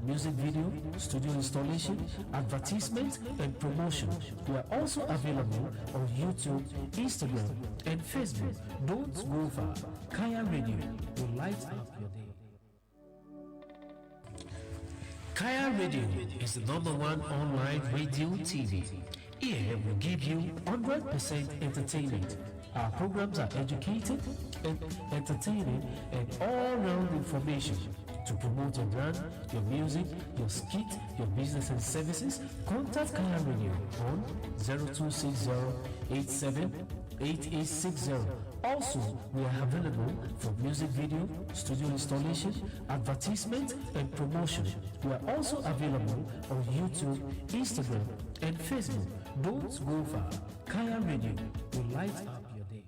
music video, studio installation, advertisement, and promotion. We are also available on YouTube, Instagram, and Facebook. Don't go far. Kaya Radio will light up your day. Kaya Radio is the #1 online radio TV. Here we give you 100% entertainment. Our programs are educative and entertaining and all-round information. To promote your brand, your music, your skit, your business and services, contact Kaya Radio on 0260-878860. Also, we are available for music video, studio installation, advertisement, and promotion. We are also available on YouTube, Instagram, and Facebook. Don't go far. Kaya Radio will light up your day.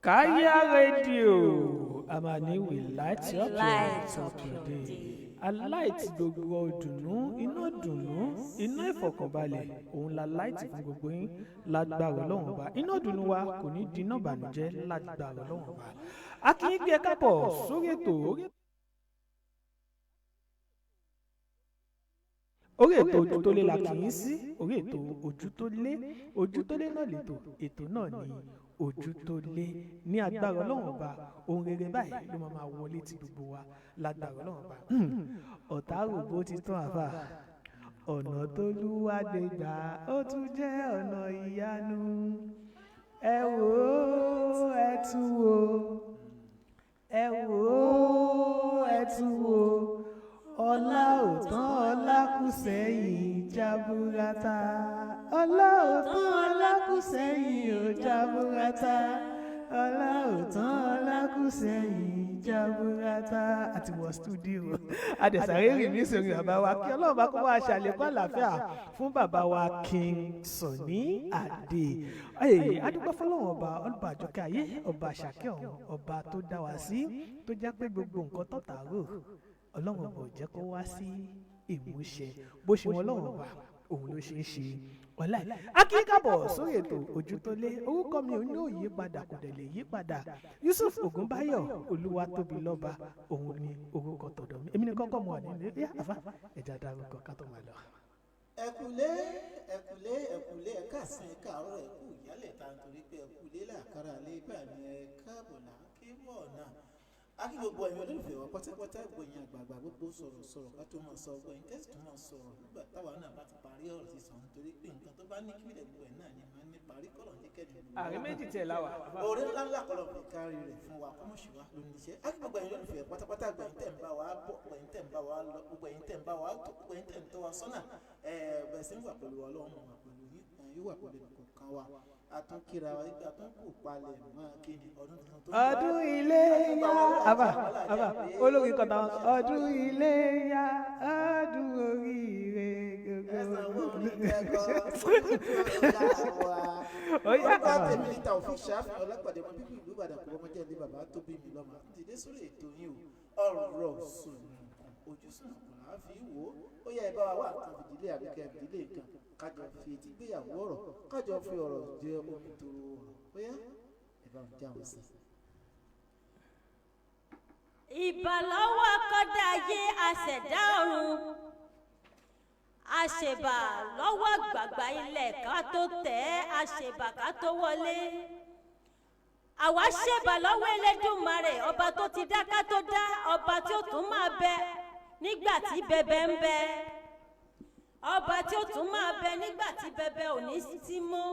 Kayaradiotv, Amani will light up your day. A light gbogbo ìdùnnú, iná ìdùnnú, iná ìfọ̀kànbalẹ̀, òun la light fún gbogbo yín lágbára Ọlọ́run Ọba. Iná ìdùnnú wa kò ní di iná ìbànújẹ́ lágbára Ọlọ́run Ọba. A kì í gbé ẹ káàbọ̀ sórí ètò. Orí ètò Ojútólé la kì í sí, orí ètò Ojútólé náà lètò, ètò náà ni Ojútólé. Ní agbára Ọlọ́run Ọba, ohun rere báyìí ló máa wọlé ti gbogbo wa lágbára Ọlọ́run Ọba. Ọ̀tá rò bó ti tán àfà, ọ̀nà t'Olúwadé gbà ó tún jẹ́ ọ̀nà ìyanu. Ẹ wò ó, ẹ tún wò ó, ẹ wò ó, ẹ tún wò ó. Ọlá ò tán, ọlá kù sẹ́yìn jaburata. Ọlá ò tán, ọlá kù sẹ́yìn ò jaburata. Ọlá ò tán, ọlá kù sẹ́yìn jaburata. Àti wọ stúdíò adẹ̀sàrẹ́ rìn ní sórí bàbá wa kí Ọlọ́run bá kó wá ṣàlékún àlàáfíà fún bàbá wa King Sunny Adé. Adúgbò fọlọ́run ọba àjọkẹ́ ayé, ọba àṣàkẹ́ ọ̀run, ọba tó dá wa sí, tó jẹ́ pé gbogbo nǹkan tọ̀tà rò Ọlọ́run ọba ò jẹ́ kó wá sí ìmúṣẹ bó ṣe wọn Ọlọ́run ọba òun ló ṣe é ṣe ọ̀la ẹ̀. A kì í kábọ̀ sórí ètò Ojútólé. Orúkọ mi ò ní òye padà, kò dẹ̀ lè yí padà. Yusuf Ògúnbáyọ̀ Olúwatóbilọ́ba òun ni orúkọ tọ̀dọ̀ mi. Èmi ni kọ́kọ́ mo wà nínú ilé àfà ẹ̀já dárúkọ ká tó máa lọ. Ẹkùlé ẹ̀kásán ẹ̀káàárọ̀ ẹ̀kú ìyálẹ̀ ta nítorí pé ẹkùlé làkàrà lé bá mi ẹ̀káàbọ̀ là kí mọ̀ náà. Akí gbogbo ẹ̀yin olólùfẹ́ wa pátápátá gbòyìn àgbààgbà gbogbo sọ̀rọ̀ ká tó máa sọ gbòyìn tẹ́sí tó máa sọ̀rọ̀ nígbà táwa náà bá ti parí ọ̀rọ̀ sísọ nítorí pé nǹkan tó bá ní kílẹ̀ gbogbo ẹ̀ náà ni máa ń ní parí kọ́lọ̀ ní kẹ́ni. Ààrẹ méjì tiẹ̀ láwà. Orí ńláńlá kọ́lọ̀ fi kárí rẹ̀ fún wa kọ́mọ̀ṣì wa ló ní iṣẹ́. Akí gbogbo ẹ̀yin olólùfẹ́ pátápátá gbòyìn tẹ̀ ń bá wa bọ̀, gbòyìn tẹ̀ ń bá wa lọ, gbòyìn tẹ̀ ń bá wa tó, gbòyìn tẹ̀ ń tọ́ wa sọ́nà. Bẹ̀rẹ̀ sí ń wà pẹ̀lú Ọlọ́run, wà pẹ̀lú yín, yóò wà pẹ̀lú ẹnìkọ̀ọ̀kan wa. Àtúnkìra wa nígbà tó ń kó palẹ̀ mọ́ kéde ọdún tuntun tó ń bọ̀. Ọdún iléyá àbá olórí kan táwọn ọdún iléyá ọdún oríire ẹ̀sán gbogbo. owó mi kẹ́kọ̀ọ́ ọgbà tèmi níta òfin ṣàfihàn ọlọ́pàdé mọ́ bíbí ìlú Ìbàdàn kò wọ́n jẹ́ ilé bàbá tó bí mi lọ́mọ. Dìde sórí ètò yín o, ọ̀rọ̀ sùn ojú sùn kùnà fi wò ó yẹ ẹ bá wa wà kan fìdílé àbíkẹ́ fìdílé kan kájọ fi etí gbéyàwó ọ̀rọ̀ kájọ fi ọ̀rọ̀ jẹ omi tòrò ọ̀rọ̀ bóyá ẹ bá wọn jáwọ́ sí. Ìbàlọ́wọ́ kọ́dá ayé aṣẹ̀dá ọ̀run, àṣèbà lọ́wọ́ gbàgbà ilẹ̀ ká tó tẹ̀, àṣèbà ká tó wọlé. Àwa ṣèbà lọ́wọ́ Elédùmarè, ọba tó ti dá ká tó dá, ọba tí ó tún máa bẹ nígbà tí bẹbẹ ń bẹ, ọba tí ó tún máa bẹ nígbà tí bẹbẹ ò ní sí mọ́.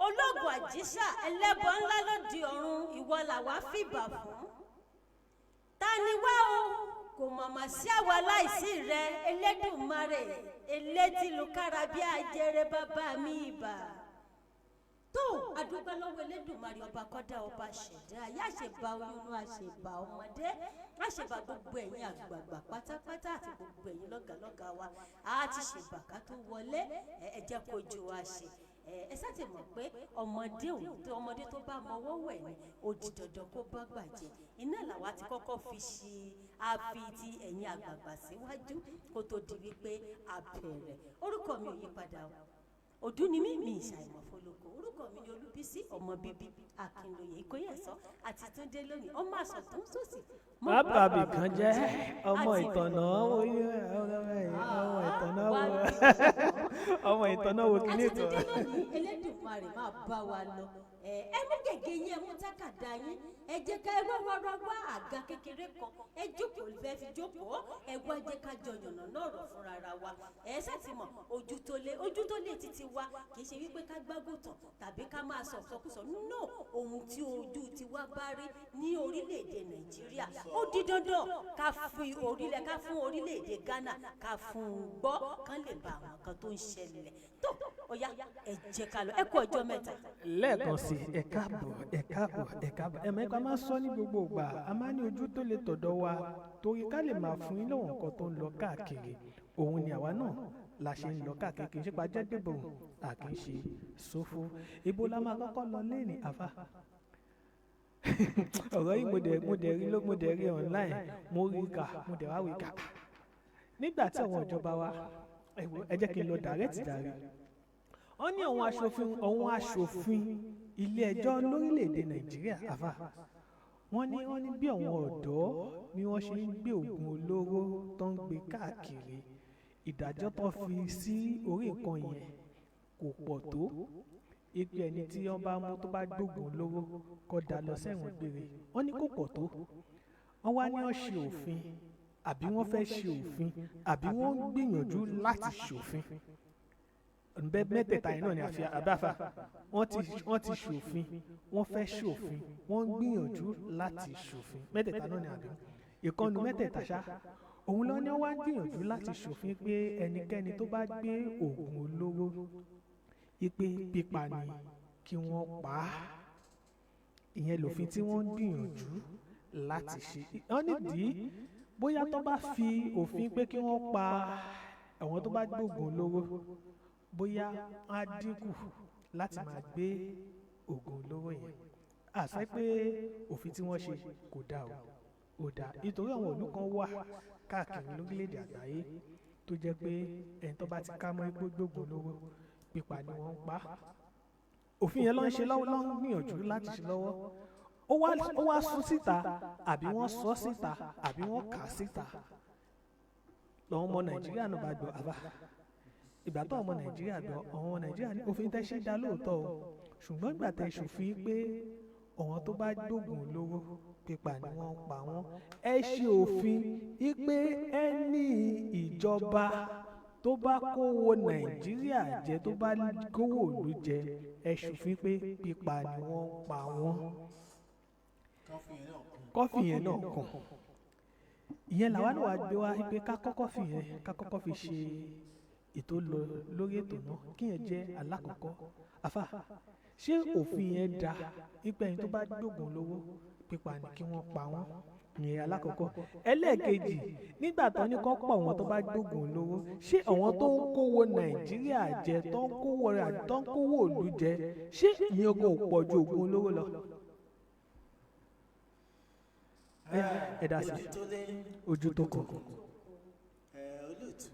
Ológun àjíṣà ẹlẹ́bọ ńlá lóde ọ̀run, ìwọ làwa fìbà fún. Ta ni wá o? Kò mọ̀mọ́ sí àwa láìsí rẹ Elédùmarè, elétìlúkára bí ajere bàbá mi ìbà. Tó adúgbò lọ́wọ́ Elédùmarè ọba kọ́dá ọba ṣẹ̀dá, àṣẹ̀bà oyún, àṣẹ̀bà ọmọdé, àṣẹ̀bà gbogbo ẹ̀yin àgbààgbà pátápátá àti gbogbo ẹ̀yin lọ́gàlọ́gà wa. A ti ṣèbà ká tó wọlé, ẹ jẹ́ kó jù wá ṣe. Ẹ sáà ti mọ̀ pé ọmọdé tó bá mọwọ́ wẹ̀ ni ó di dandan kó bá gbàjẹ́. Iná làwa ti kọ́kọ́ fi ṣe àfi ti ẹ̀yin àgbààgbà síwájú kó tó di wípé a bẹ̀rẹ̀. Orúkọ mi ò yí padà o, Òdú ni mí ìṣàìmọ̀ fọlọ́kọ. Orúkọ mi ni Olúbísí ọmọ bíbí Akínlóye Ìkóyèsọ́ àti Túndé lónìí. Ọmọ àsọ̀tún sòsì. bàbí kan jẹ́ ọmọ ìtànà ọmọ ìtànà wo kí ní Àti ìtàn. Túndé lónìí Elédùmarè máa bá wa lọ. Ẹ mú gègé yín, ẹ mú tákàdá yín, ẹ jẹ́ ká wá àga kékeré kan, ẹ jókòó fẹ́ fi jókòó, ẹ wá jẹ́ ká jọ yànnà náà rọ̀ fúnra ara wa. Ẹ ṣàtìmọ̀ Ojútólé títí wa kì í ṣe wípé ká gbágùtàn tàbí ká máa sọ sọkúsọ. No, ohun tí ojú tiwa bá rí ní orílẹ̀-èdè Nàìjíríà ó di dandan ká fún orílẹ̀-èdè Ghana ká fún un gbọ́ kán lè bá àwọn kan tó ń ṣẹlẹ̀. Tó ọ̀yá ẹ jẹ́ ká lọ, ẹ kú ọjọ́ mẹ́ta. lẹ́ẹ̀kan sí ẹ káàbọ̀ ẹ̀mẹ́ka máa sọ ní gbogbo ìgbà a máa ní Ojútólé tọ̀dọ̀ wa torí ká lè máa fún yín lọ́wọ́ nǹkan tó ń lọ káàkiri òun ni àwa náà la ṣe ń lọ káàkiri kì í ṣe pa jẹ́dẹ̀bò àkì í ṣe sófo. Ibo la máa kọ́kọ́ lọ lẹ́ẹ̀ni àfa ọ̀rọ̀ yìí mo dẹ̀ rí online mo rí kà mo dẹ̀ wá rí kà nígbà tí àwọn ìjọba wa ẹ jẹ́ kí n lọ direct wọ́n ní àwọn aṣòfin ilé ẹjọ́ lórílẹ̀‐èdè Nàìjíríà àfà wọ́n ní bí àwọn ọ̀dọ́ bí wọ́n ṣe ń gbé oògùn olóró tó ń gbé káàkiri ìdájọ́ tó fi sí orí nǹkan yẹn kò pọ̀ tó ipe ẹni tí wọ́n bá mú tó bá gbóògùn olóró kó dá lọ sẹ́wọ̀n gbére wọ́n ní kò pọ̀ tó wọ́n wá ní wọ́n ṣe òfin àbí wọ́n fẹ́ ṣe òfin àbí wọ́n ń gbìyànjú láti ṣòfin mẹ́tẹ̀ẹ̀ta yìí náà ni àbáfà wọ́n ti ṣòfin wọ́n fẹ́ ṣòfin wọ́n ń gbìyànjú láti ṣòfin mẹ́tẹ̀ẹ̀ta náà ni àbí ìkànnì mẹ́tẹ̀ẹ̀ta ṣá òun lọ ni wọ́n wá ń gbìyànjú láti ṣòfin pé ẹnikẹ́ni tó bá gbé oògùn olóró ipe pípa ni kí wọ́n pa á ìyẹn lòfin tí wọ́n ń gbìyànjú láti ṣe wọ́n nídìí bóyá tó bá fi òfin pé kí wọ́n pa àwọn tó bá gbóògùn olóró bóyá á dínkù láti máa gbé oògùn olóró yẹn àṣẹ pé òfin tí wọ́n ṣe kò dáa ò dáa nítorí àwọn ìlú kan wà káàkiri lórílẹ̀‐èdè àgbáyé tó jẹ́ pé ẹni tó bá ti ká mọ́ igbó gbóògùn olóró pípa ni wọ́n ń pa òfin yẹn ló ń ṣe lọ́wọ́ ló ń gbìyànjú láti ṣe lọ́wọ́ ó wá sún síta àbí wọ́n sọ síta àbí wọ́n kà síta lọ́wọ́ ọmọ Nàìjíríà náà bá gbọ́ àbá ìgbà tó ọmọ Nàìjíríà gbọ́ àwọn ọmọ Nàìjíríà ní òfin tẹ́ ṣe dá lóòótọ́ o ṣùgbọ́n ìgbà tẹ́ ṣòfin pé àwọn tó bá gbóògùn olóró pípa ni wọ́n ń pa wọ́n ẹ ṣe òfin wípé ẹni ìjọba tó bá kówó Nàìjíríà jẹ tó bá kówó ìlú jẹ ẹ ṣòfin pé pípa ni wọ́n ń pa wọ́n kọ́fì yẹn náà kàn ìyẹn làwa náà wá gbé wá pé ká kọ́kọ́ fi ṣe ètò lọ lórí ètò náà kí yẹn jẹ́ alákọ̀ọ́kọ́ àfà ṣé òfin yẹn da ipe ẹni tó bá gbóògùn lówó pípa ni kí wọ́n pa wọ́n ìyẹn alákọ̀ọ́kọ́ ẹlẹ́ẹ̀kejì nígbà tó ní kọ́ pọ̀ wọn tó bá gbóògùn lówó ṣé àwọn tó ń kówó Nàìjíríà jẹ tó ń kówó ìlú jẹ ṣé ìyẹn kò pọ̀ ju oògùn olówó lọ. ẹ dá sí ojú tó kọ. olóòtú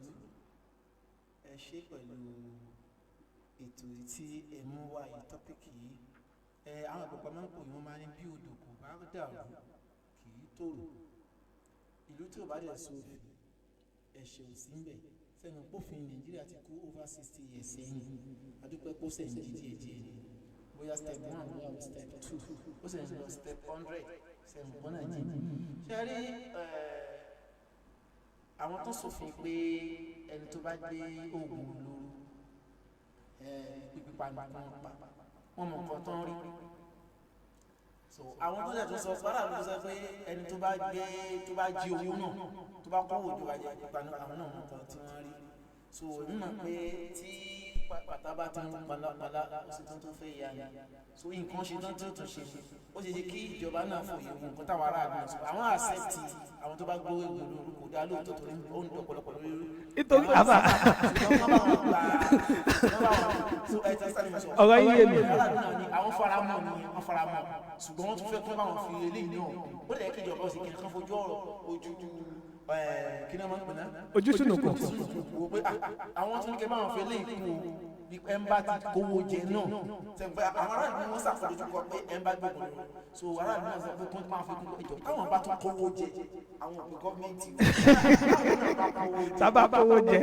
ẹ ṣe pẹ̀lú ètò tí ẹ mú wá yìí tọ́pìkì yìí àwọn àgbàgbà máa ń pò yín wọ́n máa ní bí odò kò bá dàrú kì í tòrò ìlú tí ò bá dẹ̀ sófin ẹ̀ṣẹ̀ ò sí ń bẹ̀ sẹ́nu pófin Nàìjíríà ti kú over 60 years sẹ́yìn adúpẹ́ kó sẹ́yìn díẹ̀ ni bóyá step 1 bóyá step 2 ó sẹ́yìn lọ step 100 sẹ́yìn bọ́nà jí ṣe rí àwọn tó ṣòfin pé ẹni tó bá gbé oògùn olóró pípa nǹkan pa wọ́n mọ̀ nǹkan tó ń rí so àwọn tó dẹ̀ tó sọ fara ló sọ pé ẹni tó bá jí owó náà tó bá kó òjò àjẹ pípa náà àwọn náà mọ̀ nǹkan tí wọ́n rí so mímọ̀ pé tí pàtà bá ti ń palapala ó sì tún fẹ́ yá ni so nǹkan ṣe tán tó ṣe ó ṣe ṣe kí ìjọba náà fòye ohun nǹkan táwọn aráàlú náà sọ àwọn àṣẹ́tì àwọn tó bá gbówó ìgbò lóru kò dá lóòótọ́ torí ó ń dọ̀pọ̀lọpọ̀ lórí nítorí àbá ọ̀rọ̀ yìí yé mi. àwọn faramọ́ ni wọ́n faramọ́ ṣùgbọ́n wọ́n tún fẹ́ kí wọ́n bá wọn fi eléyìí náà ó lè kí ìjọba ọ̀sìn kí wọ́n fojú ọ̀rọ̀ ojú kí ni wọ́n máa ń pè náà. ojúṣùnùkùn. wo pé àwọn tó ní kẹ́ bá wọn fẹ́ lé ìkú ẹnba ti kówó jẹ náà sẹ́gbẹ́ àwọn aráàlú ni wọ́n ṣàfojú kọ pé ẹnba gbogbo lọ so aráàlú náà sọ pé tó máa fi kún ìjọ táwọn bá tún kówó jẹ àwọn òpin gọ́ọ̀mẹ̀ntì sábà kówó jẹ.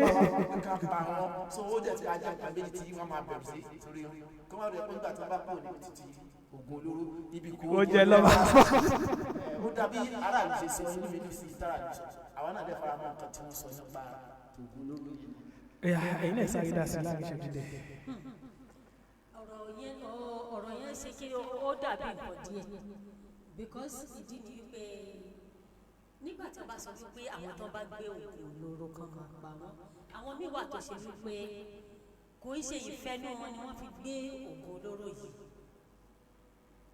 ká pa wọn so ó jẹ ti ajá ìpàdé tí wọ́n máa bẹ̀rù sí torí kí wọ́n rí pé nígbà tí wọ́n bá pò ní títí oògùn olóró ibi kó ó jẹ lọ́wọ́. ó dàbí aráàlú ṣe sọ ní mímí sí tààrà àwọn náà dẹ́ fara mọ́ nǹkan tí wọ́n sọ nípa oògùn olóró. ẹ̀yin náà sáré dá sí láàrin ìṣẹ́jú dẹ̀. ọ̀rọ̀ yẹn ṣe kí ó dàbí nǹkan díẹ̀ because ìdí ni wípé nígbà tí wọ́n bá sọ wípé àwọn tó bá gbé oògùn olóró kan máa pa wọ́n àwọn míì wà tó ṣe wípé kò ń ṣe ìfẹ́ ní wọn ni wọ́n fi gbé oògùn olóró yìí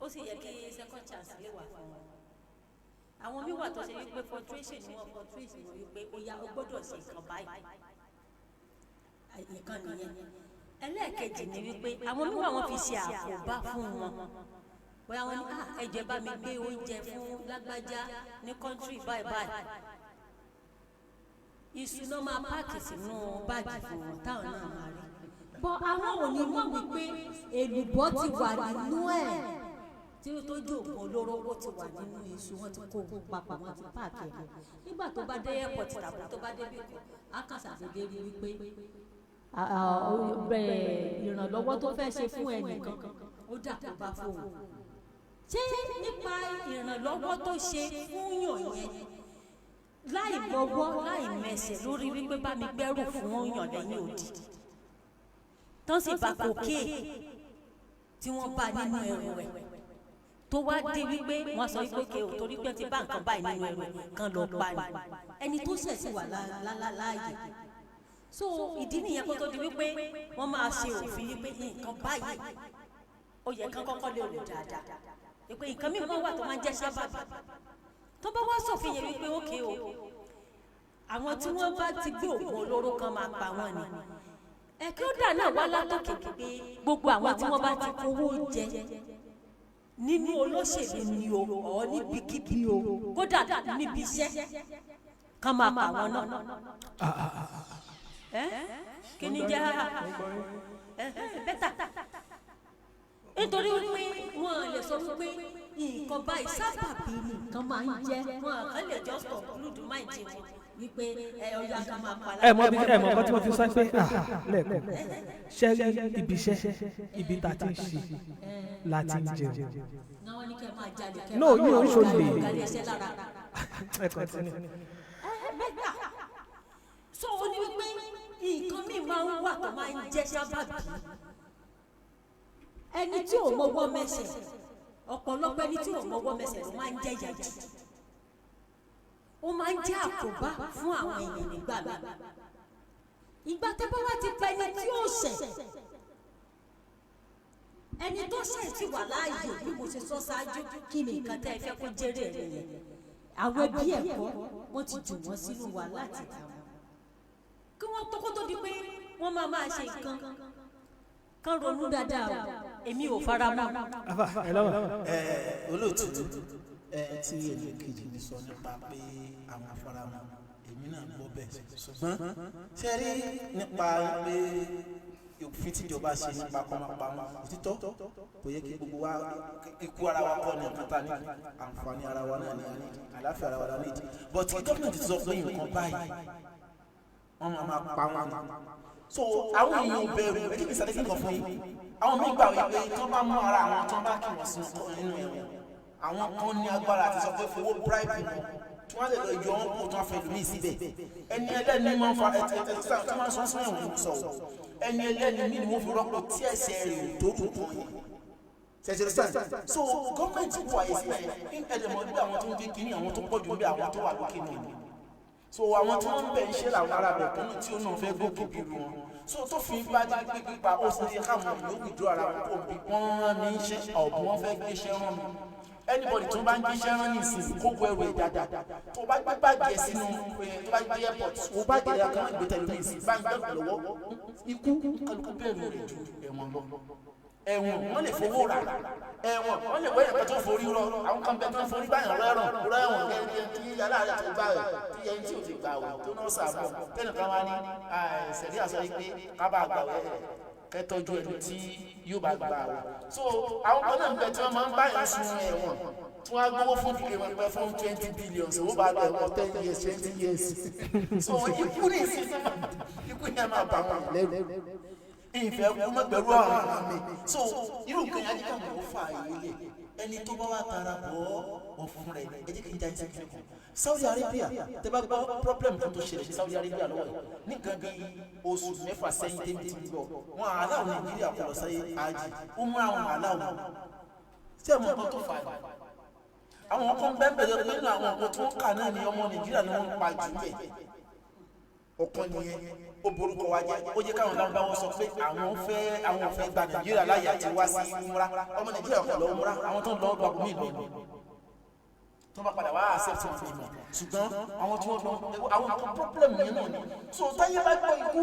ó sì yẹ kí second chance lè wà fún wọn àwọn míì wà tó ṣe wípé frustration ni wọ́n frustration wọn wípé ó yá ó gbọ́dọ̀ ṣe nǹkan báyìí nǹkan nìyẹn ẹlẹ́ẹ̀kejì ni wípé àwọn míì wà wọ́n fi ṣe àkóbá fún wọn bóyá wọn ní ẹ̀jẹ̀ bá mi gbé oúnjẹ fún lágbájá ní kọ́ńtírì báyìí báyìí ìṣúná máa páàkì sínú báàgì fún wọn táwọn náà máa rí bọ́ àwọn ò ní mọ̀ wípé èlùbọ́ ti wà nínú ẹ̀ tí ó tó jó ògùn olóró ó ti wà nínú iṣu wọn ti kó ogun papọ̀ wọn ti páàkì ẹ̀ nígbà tó bá dé airport tàbí tó bá dé bìkan á kàn ṣàdédé rí wípé ìrànlọ́wọ́ tó fẹ́ ṣe fún ẹnìkan ó dà kó bá fóun ṣé nípa ìrànlọ́wọ́ tó ṣe fún yàn yẹn láì mọwọ́ láì mẹsẹ̀ lórí wípé bá mi gbẹ́rù fún yàn lẹ́yìn òdì tán sì bá kòkè tí wọ́n bá nínú ẹrù ẹ̀ tó wá dé wípé wọ́n sọ wípé kò torí pé ti bá nǹkan báyìí nínú ẹrù ẹ̀ kan lọ pa ni ẹni tó ṣẹ̀ sí wà láàyè so ìdí nìyẹn kó tó di wípé wọ́n máa ṣe òfin wípé nǹkan báyìí ó yẹ kán kọ́kọ́ lè rò dáadáa wípé nǹkan mìíràn wà tó máa ń jẹ́ sábàbí tó bá wá sófin yẹn wípé ókè o àwọn tí wọ́n bá ti gbé oògùn olóró kan máa pa wọ́n ni ẹ̀kẹ́ ó dà náà wá látòkè pé gbogbo àwọn tí wọ́n bá ti kówó jẹ nínú olóṣèlú ni o ọ̀ níbikíbi o kódà níbi iṣẹ́ kan máa pa wọ́n náà kí ni jẹ́ bẹ́tà nítorí wípé wọn lè sọ wípé nǹkan báyìí sábàbí ni nǹkan máa ń jẹ́ wọn kàn lè just conclude mind wọn wípé ọ̀yà kan máa pa lára. ẹ mọ̀ nǹkan tí mo fi sọ pé lẹ́ẹ̀kan ṣe ibi iṣẹ́ ibi tá a ti ń ṣe láti ń jẹun. náà wọ́n ní kẹ́ máa jalè kẹ́ no yóò ń ṣòlè. ẹ continue. bẹ́tà so ó ní wípé nǹkan míì máa ń wà tó máa ń jẹ́ sábàbí ẹni tí ò mọwọ́ mẹsẹ̀ ọ̀pọ̀lọpọ̀ ẹni tí ò mọwọ́ mẹsẹ̀ ló máa ń jẹ́ ìyà jù ó máa ń jẹ́ àkóbá fún àwọn èèyàn nígbà mi ìgbà tó bá wá ti pa ẹni tí ó ṣẹ̀ ẹni tó ṣẹ̀ ti wà láàyè bí mo ṣe sọ ṣáájú kí ni nǹkan tẹ́ ẹ fẹ́ kó jẹ́rè rẹ̀ yẹn àwọn ẹbí ẹ̀kọ́ wọ́n ti jù wọ́n sínú wa láti dà wọ́n kí wọ́n tó kó tó di pé wọ́n máa ṣe nǹkan kan ronú dáadáa o èmi ò fara mọ́. olóòtú tí èmi kejì ní sọ nípa pé àwọn afárámọ èmi náà gbọ́ bẹ́ẹ̀ ṣùgbọ́n ṣe rí nípa pé òfin tíjọba ṣe nípa pamọ́pamọ́ òtítọ́ kò yẹ kí gbogbo wa ikú ara wa kọ́ ní ọ̀kátá ní àǹfààní ara wa náà ní àlàáfíà ara wa náà ní ìdí but kí gọ́ọ̀mẹ̀ntì sọ pé nǹkan báyìí wọ́n máa pa wọn so àwọn èèyàn bẹ̀rù ẹ̀kí kìí sàdékì kan fún yín àwọn míì gbà wípé tó bá mú ara àwọn tó bá kí wọ́n sí nínú ẹ̀wọ̀n àwọn kan ní agbára àti sọ pé fowó bribe wọn tí wọ́n lè lọ yọ wọn kó tó wọ́n fẹ́ lù mí síbẹ̀ ẹni ẹlẹ́ni máa ń fa ẹ̀tẹ̀ẹ̀tẹ̀ tí wọ́n sọ sí ẹ̀wọ̀n sọ ẹni ẹlẹ́ni mí ni wọ́n fi rọ́pò tí ẹ̀sẹ̀ rẹ̀ tó tó tó yẹn ṣẹ̀ṣẹ̀ stand so gọ́ọ̀mẹ̀ntì kò àyè sílẹ̀ ẹ̀dẹ̀mọ̀ bí àwọn tó ń gé kínní àwọn tó pọ̀ jù bí àwọn tó wà lókè náà so àwọn tí wọ́n ń bẹ̀ ń ṣe làwọn ará bẹ̀ kún tí ó náà fẹ́ gòkè bí wọn so tó fi bá dé pé pípa ó sì ní káwọn ìlú ìdúró ara wọn kó bí wọ́n rán ní iṣẹ́ ọ̀bùn wọn fẹ́ gbéṣẹ́ rán mi anybody tó bá ń gbéṣẹ́ rán ní ìsìn kó gbọ́ ẹrù ẹ̀ dáadáa tó bá gbé bàjẹ́ sínú tó bá gbé airport ó bàjẹ́ ya kan gbé tẹ̀lé ní ìsìn bá ń gbẹ́ lọ́wọ́ ikú kálukú bẹ̀rù rẹ̀ ju ẹ̀wọ̀n lọ ẹ̀wọ̀n wọ́n lè fowó rà ẹ̀wọ̀n wọ́n lè wẹ́yìn kan tó forí rọ àwọn kan bẹ tó ń forí báyìí rẹ́rùn rẹ́wọ̀n gẹ́gẹ́ tí aláàrẹ̀ tó gbà rẹ̀ tí ẹni tí ò ti gbà wẹ̀ tó náà sàbọ̀ tẹ́nìkan wá ní ṣẹ̀rí àṣọ yìí pé ká bá gbà wẹ̀ kẹ́tọ́jú ẹni tí yóò bá gbà wẹ̀ so àwọn kan náà ń bẹ tí wọ́n máa ń báyìí sun ẹ̀wọ̀n tí wọ́n á gbówó fún ìdílé wọn pẹ́ fún 20 billion owó bá bẹ̀ wọ́n 10 years 20 years so ikú ní ìsinsìn ikú yẹn máa bá wọn lẹ́rù ìfẹ́ kú mẹ́gbẹ̀rú àwọn ọmọ mi so irú nǹkan yẹn ajé kàmú ó fà ilé ẹni tó bá wà tara bọ́ ọ̀fun rẹ̀ ẹjẹ́ kìí já ẹsẹ̀ kìí kan Saudi Arabia tẹ́ bá gbọ́ problem kan tó ṣẹlẹ̀ sí Saudi Arabia lọ́wọ́ yìí ní nǹkan bí oṣù mẹ́fà sẹ́yìn tẹ́mi ti gbọ́ wọn aláwọ̀ Nàìjíríà kọ̀ lọ sáyé àjì ó mú àwọn aláwọ̀ tí ẹ̀ mọ̀ nǹkan tó fà á àwọn ọkọ̀ ń bẹ́ẹ̀ bẹ̀rẹ̀ nínú àwọn ọkọ̀ tó ń kà náà ní ọmọ Nàìjíríà ni wọ́n ń pa jù bẹ́ẹ̀ ọ̀kan nìyẹn ó borúkọ wa jẹ́ ó jẹ́ káwọn lábáwọ́ sọ pé àwọn fẹ́ gba Nàìjíríà láyé àti wá sí múra ọmọ Nàìjíríà kọ̀ lọ́wọ́ múra àwọn tó ń lọ gbàgbọ́ mí lọ tó bá padà wá accept wọn fi mọ̀ ṣùgbọ́n àwọn tí wọ́n lọ àwọn problem yẹn náà ni so táyé bá gbọ́ ikú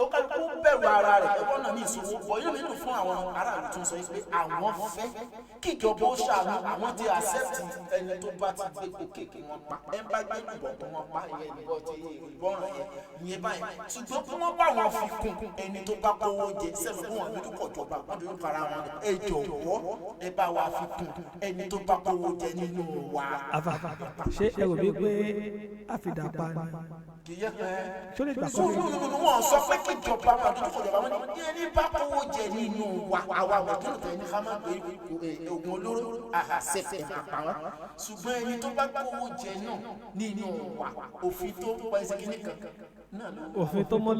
ó kálukú bẹ̀rù ara rẹ̀ ẹ̀kọ́ náà ní ìṣòwò bọ̀ yóò nílò fún àwọn aráàlú tó ń sọ pé àwọn fẹ́ kí ìjọba ó ṣàánú àwọn ti accept ẹni tó bá ti gbé kéèké wọn pa ẹ bá gbé ìbọn tó wọn pa ìyẹn ìbọn ti ìbọràn yẹn ìyẹn báyìí ṣùgbọ́n kí wọ́n bá wọn fi kún ẹni tó bá kówó jẹ sẹ́mi fún wọn lójú pọ̀ jọba wọn lójú para wọn ẹ jọ̀wọ́ ẹ bá wa fi kún ẹni tó bá kówó jẹ nínú wa. ṣé ẹ rò bí pé àfìdàpá ni ṣó lè gbà kọ́ wọn sọ pé kí ìjọba máa dúró kọjọba wọn ní ẹni bá kówó jẹ nínú wa àwa mẹ̀kúnnù tó ẹni ká máa gbé oògùn olóró àhàṣẹfẹ àpá wọn ṣùgbọ́n ẹni tó bá kówó jẹ náà nínú wa òfin tó pa ẹsẹ̀ kínní kan náà ló. òfin tó mú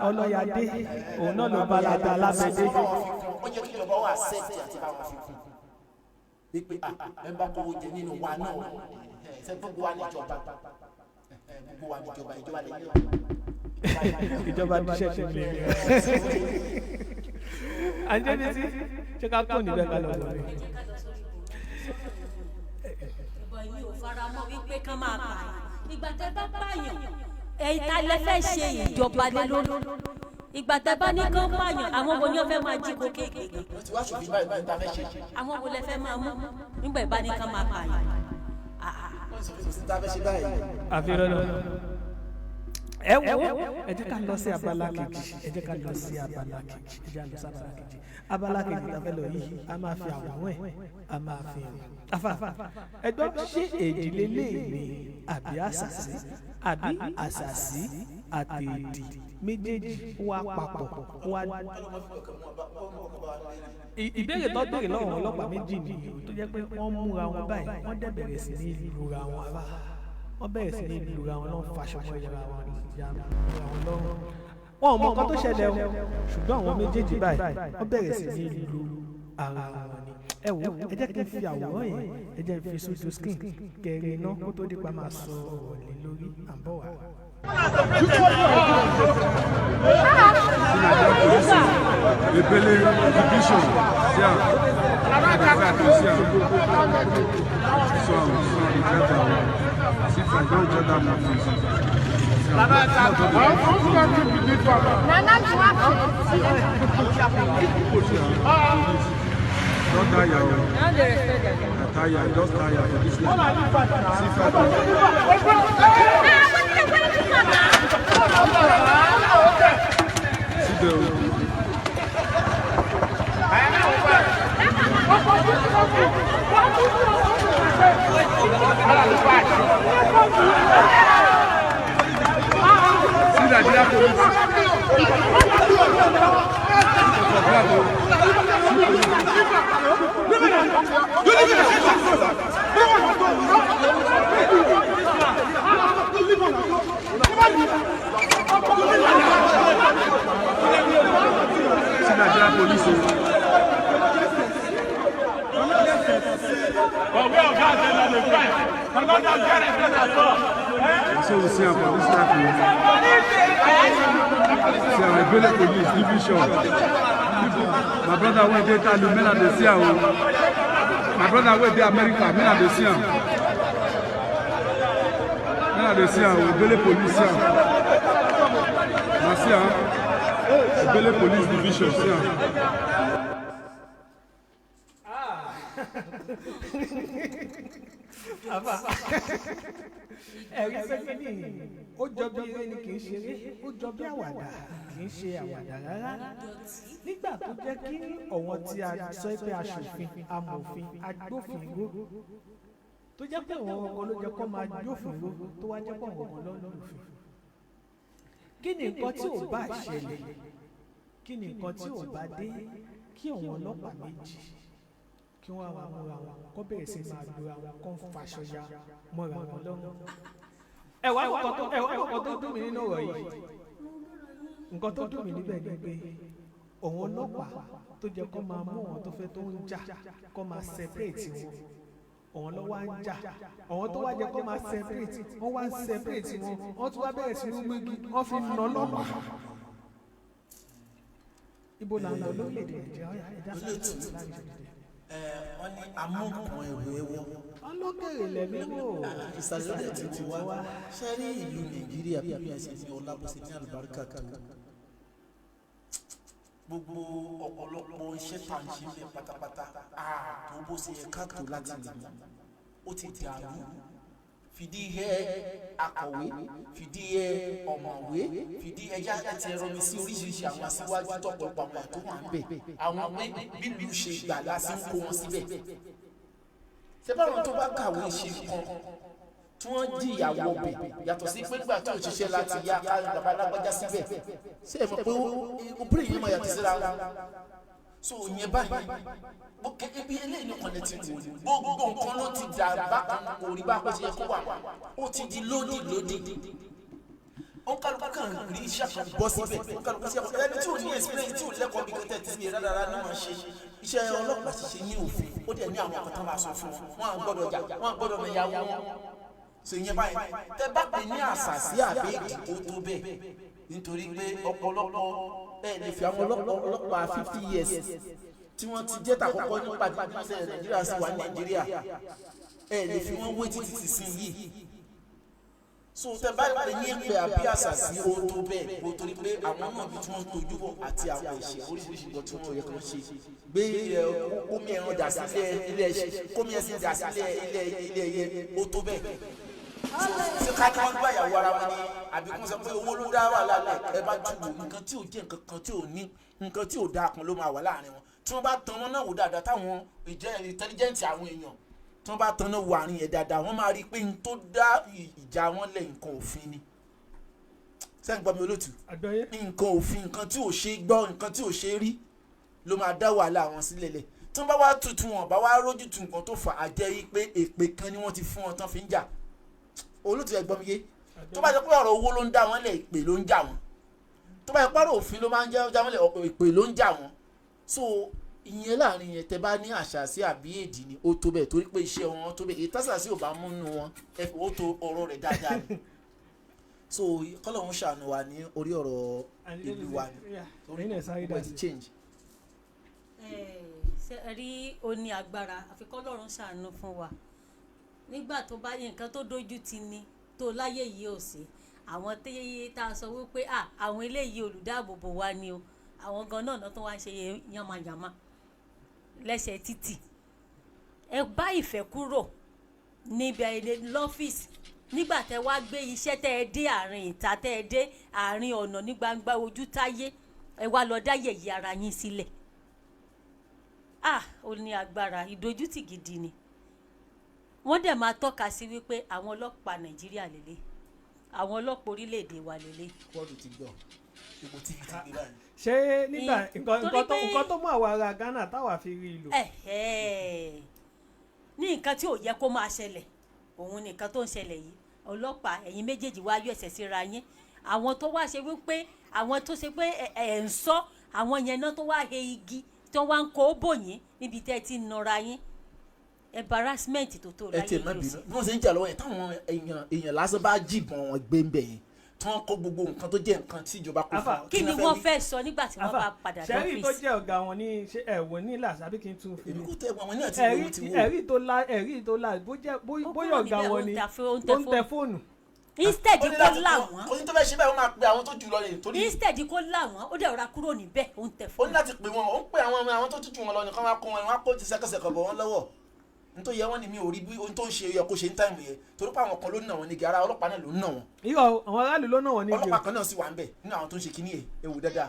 ọlọ́yàdé òun náà ló bá aláta alábẹ́dé. ó jẹ́ kí ìjọba wà sẹ́ẹ̀tì àti bá wọn fi kún wípé ẹ bá kówó jẹ nínú wa náà ṣe gbogbo wa ní ìjọba gbogbo wa ní ìjọba ìjọba lè ní ìjọba ní ṣẹ́ṣẹ́ lè rí àjẹ́bísí ṣé ká kún níbẹ̀ ká lọ lórí. ìbọn yìí ò fara mọ́ wípé kán máa pààyàn ìgbà tẹ́ bá pààyàn ẹ̀ta lẹ fẹ́ ṣe ìjọba lé lórí ìgbà tẹ́ bá ní kán pààyàn àwọn wo ni wọ́n fẹ́ máa jí kó kéékèèké àwọn wo lẹ fẹ́ máa mú nígbà ìbá ní kán máa pààyàn. àfihàn lọ ẹ wo ẹ jẹ́ ká lọ sí abala kejì ẹ jẹ́ ká lọ sí abala kejì ẹ jẹ́ ká lọ sí abala kejì tá a fẹ́ lọ yìí a máa fi àwòrán ẹ̀ a máa fi hàn afa ẹgbẹ́ ṣé èdè lélẹ́ẹ̀ni àbí àṣàṣì àbí àṣàṣì àti èdè méjèèjì wà papọ̀ wà. ìbéèrè tó béèrè lọ́wọ́ ọlọ́pàá méjì nìyí tó jẹ́ pé wọ́n múra wọn báyìí wọ́n dẹ̀ bẹ̀rẹ̀ sí ní lura wọn abá wọ́n bẹ̀rẹ̀ sí ní lura wọn lọ́wọ́ fàṣọmọ́ ìyára wọn ìyá wọn lọ́wọ́ wọn ò mọ nǹkan tó ṣẹlẹ̀ o ṣùgbọ́n àwọn méjèèjì báyìí wọ́n bẹ̀rẹ̀ sí ní lu ara wọn ni ẹ wò ẹ jẹ́ kí n fi àwòrán yẹn ẹ jẹ́ n fi sójú skin kẹrin iná kó tó dípa máa sọ ọ̀rọ̀ lé lórí à ń bọ̀ wá. Ebele division sia si fa don jada mo don't tire o. Tire, just tire for this one. Sit down. See that they have so we see about this life. See our Ebele police division. My brother went there to Lumela de Sia. My brother went there America, Mela de Sia. Mela de Sia, Ebele police. Masia. Ebele Police Division, see am. Ẹ̀rí sẹ́kẹ́ndì ó jọ bí eré ni kì í ṣe eré, ó jọ bí àwàdà kì í ṣe àwàdà rárá. Nígbà tó jẹ́ kí ọ̀wọ́n tí a sọ pé aṣòfin, amòfin, agbófinró tó jẹ́ pé àwọn ọkọ̀ ló jẹ́ kó máa jófinró tó wá jẹ́ pé àwọn ọkọ̀ ló ń lòfin. Kí ni nǹkan tí ò bá ṣẹlẹ̀? Kí ni nǹkan tí ò bá dé? Kí àwọn ọlọ́pàá méjì kí wọ́n wá múra wọn kó bẹ̀rẹ̀ sí máa lo àwọn kan faṣọ ya mọ́ra wọn lọ́rùn. ẹ̀wá nǹkan tó dùn mí nínú ọ̀rọ̀ yìí, nǹkan tó dùn mí níbẹ̀ ni pé òun ọlọ́pàá tó jẹ́ kó máa mú àwọn tó fẹ́ tó ń jà kó máa separate wọn, òun ló wá ń jà, àwọn tó wá jẹ́ kó máa separate wọ́n wá ń separate wọn, wọ́n tún wá bẹ̀rẹ̀ sí ní gbégi wọ́n fi nà ọlọ́pàá. Ibo là ń lọ lórílẹ̀-èdè Nàìjíríà ẹ̀dá sáà ní wọ́n ní amúkùn ẹ̀rọ ẹ̀wọ̀. ọlọ́kẹ̀rẹ̀ lẹ́mí wò. ìsàlẹ̀ ti ti wá ṣe rí ìlú Nàìjíríà bí a ṣe ní ọlábọ̀sẹ̀ ní àlùbáríkà tó. gbogbo ọ̀pọ̀lọpọ̀ iṣẹ́ tá à ń ṣe bẹ́ẹ̀ pátápátá tó bó ṣe yẹ ká tó láti lè mú ó ti dàrú. fìdí ẹ akọ̀wé, fìdí ẹ ọ̀mọ̀wé, fìdí ẹja ẹtì ẹ̀rọ mi sí oríṣiríṣi àwọn aṣíwájú tọ̀pọ̀lọpọ̀ àwọn tó wà ń bẹ̀, àwọn bílù ṣe gbà lásán kó wọn síbẹ̀. ṣé báwọn tó bá kàwé ṣe kan tí wọ́n jìyàwó bẹ̀ yàtọ̀ sí pé gbà tó ṣiṣẹ́ láti yá bàbá alágbájá síbẹ̀, ṣé ẹ mọ̀ pé ó bẹ̀rẹ̀ yẹn máa yàtọ̀ síra wọn. so ìyẹn báyìí ibi eléyìí ní kọ̀lẹ́tì wò ni gbogbo nǹkan ló ti dà bákan kò rí bá pé ṣe yẹ kó wà ó ti di lódì. ó kálukú kan rí iṣẹ́ kan bọ́ síbẹ̀, ó kálukú sí ẹ̀kọ́ ẹni tí ò ní experience tí ò lẹ́kọ̀ọ́ bí kẹ́tẹ́ ti ṣe dáadáa ní wọ́n ṣe iṣẹ́ ọlọ́pàá ṣiṣẹ́ ní òfin ó dẹ̀ ní àwọn ọkọ̀ tó máa sọ fún wọn à ń gbọ́dọ̀ jà wọn à ń gbọ́dọ̀ mẹ̀yàwó wọn. so ìyẹn báyìí tẹ bá pè ní àṣàsí àbẹ́ẹ̀dì ó tó bẹ́ẹ̀ nítorí pé ọ̀pọ̀lọpọ̀ ẹ̀ lè fi àwọn ọlọ́pàá 50 years tí wọ́n ti jẹ́ tàkọ́kọ́ nípa ìpínlẹ̀ Nàìjíríà sí wà ní Nàìjíríà ẹ̀ lè fi wọ́n wé títí ti sin yìí. so tẹ bá pè ní ìpè àbí àṣàsí ó tó bẹ́ẹ̀ ó torí pé àwọn náà bí tí wọ́n tójú bọ̀ àti àwọn ẹ̀ṣẹ̀ oríṣiríṣi nǹkan tí wọ́n yẹ kàn ṣe gbé kómi ẹran dà sílẹ̀ ilé ẹ̀ṣẹ̀ kómi ẹ̀sìn dà sílẹ̀ ilé ẹ̀yẹ ó tó bẹ́ẹ̀. ṣé ká kí wọ́n gbá ìyàwó ara wọn ni àbí kún sọ pé owó ló dá wà lálẹ́ ẹ bá jù wò nǹkan tí ò jẹ́ nǹkan kan tí ò ní nǹkan tí ò dáa kan ló máa wà láàrin wọn tí wọ́n bá tan wọn náà wò dáadáa táwọn ìjẹ́ intelligent àwọn èèyàn tí wọ́n bá tan náà wò àárín yẹn dáadáa wọ́n máa rí i pé n tó dá ìjà wọn lẹ̀ nǹkan òfin ni. sẹ́yìn gbọ́ mi olóòtú nǹkan òfin nǹkan tí ò ṣe gbọ́ nǹkan tí ò ṣe rí ló máa dá wàhálà wọn sílẹ̀ lẹ̀ tí wọ́n bá wá tutù wọn bá wá rójú tu nǹkan tó fà á jẹ́ yí pé èpè kan ni wọ́n ti fún wọn tán fi ń jà olóòtú ẹ gbọ́ mi yé tó bá jẹ́ pé ọ̀rọ̀ owó ló ń dá wọn lẹ̀ èpè ló ń jà wọn tó bá jẹ́ pé ọ̀rọ̀ òfin ló máa ń jẹ́ wọn lẹ̀ èpè ló ń jà wọn so ìyẹn láàrin yẹn tẹ bá ní àṣà sí àbí èdè ni ó tó bẹ́ẹ̀ torí pé iṣẹ́ wọn tó bẹ́ẹ̀ èyí tásà sí ò bá múnú wọn ó tó ọ̀rọ̀ rẹ̀ dáadáa ni so kọ́lọ́hún ṣàánú wa ní orí ọ̀rọ̀ ìlú wa ni wọ́n ti change. ṣe rí oní agbára àfi kọ́lọ́run ṣàánú fún wa nígbà tó bá yẹ nǹkan tó dójú ti ni tó láyé yìí ò sí àwọn téyé tá a sọ wípé àwọn eléyìí olùdáàbòbò wa ni o àwọn gan náà tó wá ń ṣe yamayama lẹ́sẹ̀ títì ẹ bá ìfẹ́ kúrò níbi lọ́fíìsì nígbà tẹ wá gbé iṣẹ́ tẹ ẹ dé àárín ìta tẹ ẹ dé àárín ọ̀nà ní gbangba ojú táyé ẹ wá lọ dá yẹ̀yẹ́ ara yín sílẹ̀ ó ní agbára ìdójútì gidi ni wọ́n dẹ̀ máa tọ́ka sí wípé àwọn ọlọ́pàá Nàìjíríà lélẹ̀ àwọn ọlọ́pàá orílẹ̀-èdè wa lélẹ̀. kọ́ọ̀dù ti gbọ́ ipò tí fi ti gbé báyìí. ṣé nígbà nǹkan tó mú àwọn ará Ghana táwa fi rí i lò. ní nǹkan tí ò yẹ kó máa ṣẹlẹ̀ òun nìkan tó ń ṣẹlẹ̀ yìí ọlọ́pàá ẹ̀yin méjèèjì wá yọ ẹ̀sẹ̀ síra yín àwọn tó wá ṣe wípé àwọn tó ṣe pé ẹ̀ ń sọ àwọn yẹn náà tó wá he igi tí wọ́n wá ń kó bò yín níbi tẹ́ ẹ ti nọra yín embarrassment tó tó láyé yìí. ẹ tẹ má bínú bí wọ́n ṣe ń jà lọ́wọ́ yẹn táwọn èèyàn lásán bá jìbọn wọn gbé ń bẹ̀ yẹn tí wọ́n kó gbogbo nǹkan tó jẹ́ nǹkan tí ìjọba kò fún. kí ni wọ́n fẹ́ sọ nígbà tí wọ́n bá padà dé ọ́fíìsì. sẹ́rí tó jẹ́ ọ̀gá wọn ní ẹ̀wọ̀n ní làṣà bí kí n tún fi. èmi kò tẹ wọn ní àti ìwé ti wò. ẹ̀rí tó la bóyá ọ̀gá wọn ni tó ń tẹ fóònù instead kó láwọn kò ní tó fẹ́ ṣe bẹ́ẹ̀ ó máa pe àwọn tó jù lọ lè torí instead kó láwọn ó dẹ̀ rọra kúrò níbẹ̀ ó ń tẹ̀ fún ó ní láti pè wọn ó ń pè àwọn tó jù wọn lọ nìkan wá kó wọn wá kó ti sẹ́kẹsẹ̀kọ̀ bọ̀ wọ́n lọ́wọ́ nítorí yẹ wọ́n ní mi ò rí bí ohun tó ń ṣe yẹ kó ṣe ń táìmù yẹ torí pé àwọn kan ló ń nà wọ́n nígi ara ọlọ́pàá náà ló ń nà wọ́n. irọ́ àwọn aráàlú ló nà wọ́n nígi ọlọ́pàá kan náà sì wà ń bẹ̀ nínú àwọn tó ń ṣe kíní ẹ̀ ewu dáadáa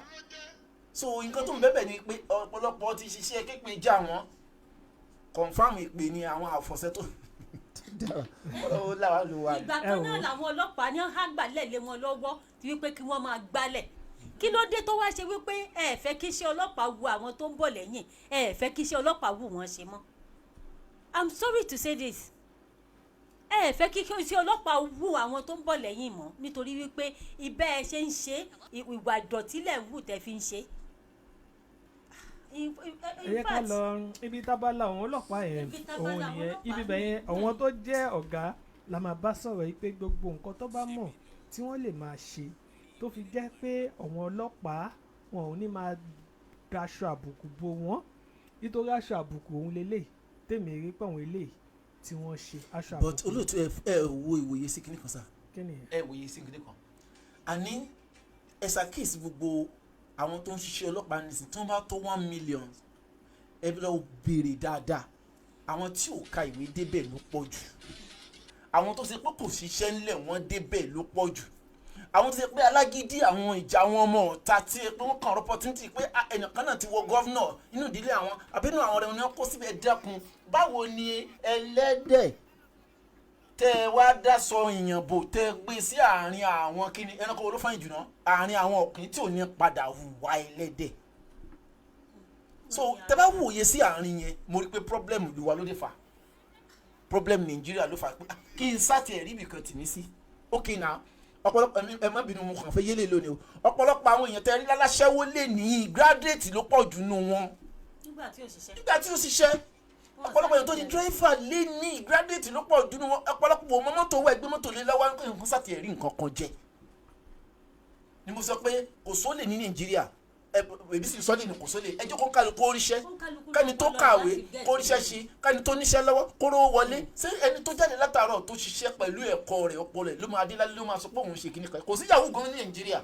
so nǹkan tó ń bẹ́bẹ̀ ni pé ọ̀pọ̀lọpọ̀ ti ṣiṣẹ́ képe já wọn confam ìpè ni àwọn àfọ̀ṣẹ́ tó ó láwa ló wà. ìgbà kan náà làwọn ọlọ́pàá ní àgbàlẹ̀ lé wọn lọ́wọ́ ti wípé kí wọ́n máa gbálẹ̀ kí ló dé tó wá ṣe wípé ẹ fẹ́ kí iṣẹ́ ọlọ́pàá wu àwọn tó ń bọ̀ lẹ́yìn ẹ fẹ́ kí iṣẹ́ ọlọ́pàá wù wọ́n ṣe mọ́ I'm sorry to say this ẹ fẹ́ kí iṣẹ́ ọlọ́pàá wù àwọn tó ń bọ̀ lẹ́yìn mọ́ nítorí wípé ibẹ̀ ẹ ṣe ń ṣe ìwà ìdọ̀tí lẹ̀ ń wù tẹ́ fi ń ṣe. ẹ̀yẹ ká lọ ibi tábàlà àwọn ọlọ́pàá yẹn òun nìyẹn ibi bẹ̀yẹn àwọn tó jẹ́ ọ̀gá la máa bá sọ̀rọ̀ yìí pé gbogbo nǹkan tó bá mọ̀ tí wọ́n lè máa ṣe tó fi jẹ́ pé àwọn ọlọ́pàá wọn ò ní máa daṣọ àbùkù bo wọn nítorí aṣọ àbùkù òun lélẹ̀ tèmi rí pé àwọn eléyìí tí wọ́n ṣe aṣọ àbùkù. but olóòtú ẹ wo ìwòye sí kinní kan sá ẹ wòye sí kinní kan àní ẹ ṣàkíyèsí gbogbo àwọn tó ń ṣiṣẹ́ ọlọ́pàá nísìn tí wọ́n bá tó 1 million ẹ lọ béèrè dáadáa àwọn tí ò ka ìwé débẹ̀ ló pọ̀ jù àwọn tó ṣe pé kò ṣiṣẹ́ ńlẹ̀ wọ́n débẹ̀ ló pọ̀ jù àwọn tó ṣe pé alágídí àwọn ìjà àwọn ọmọ ọ̀tá tí pé wọ́n kàn opportunity pé ẹnìkan náà ti wọ gọ́vnọ̀ inú ìdílé àwọn àbínú àwọn ọ̀rẹ́ wọn ni wọ́n kó síbẹ̀ dẹ́kun báwo ni ẹlẹ́dẹ̀ tẹ́ ẹ wá dáṣọ ìyànbó tẹ́ ẹ gbé sí àárín àwọn kíni ẹranko olófàyìn jùlọ àárín àwọn ọ̀kìn tí ò ní padà hùwà ẹlẹ́dẹ̀ so tẹ́ bá wòye sí àárín yẹn mo rí pé problem ìlú wa ló dé fà problem Nàìjíríà ló fà pé kí n sáti ẹ̀rí ibìkan tì mí sí okay now ọ̀pọ̀lọpọ̀ ẹ má bínú mo kàn fẹ́ yélé lónìí o ọ̀pọ̀lọpọ̀ àwọn èèyàn tẹ́ rí láláṣẹ́wó lè ní graduate ló pọ̀ jù nù wọn nígbà tí ó ṣiṣẹ́ ọ̀pọ̀lọpọ̀ èèyàn tó di driver lé ní graduate ló pọ̀ jù nù wọn ọ̀pọ̀lọpọ̀ ọmọ mọ́tò wẹ̀ gbé mọ́tò lé lọ́wọ́ nǹkan sàtì ẹ̀rí nǹkan kan jẹ ni mo sọ pé kò sólè ní Nàìjíríà èbí sì sọ́ọ́lì ní kò sólè ẹjọ́ kó kálukú oríṣẹ́ kẹ́ni tó kàwé kó oríṣẹ́ ṣe kẹ́ni tó níṣẹ́ lọ́wọ́ kó rówó wọlé ṣé ẹni tó jáde látàárọ̀ tó ṣiṣẹ́ pẹ̀lú ẹ̀kọ́ rẹ̀ ọpọlọ rẹ̀ ló máa dé lálẹ́ ló máa sọ pé òun ṣe kíní kan kò sí yahoo gan ní Nàìjíríà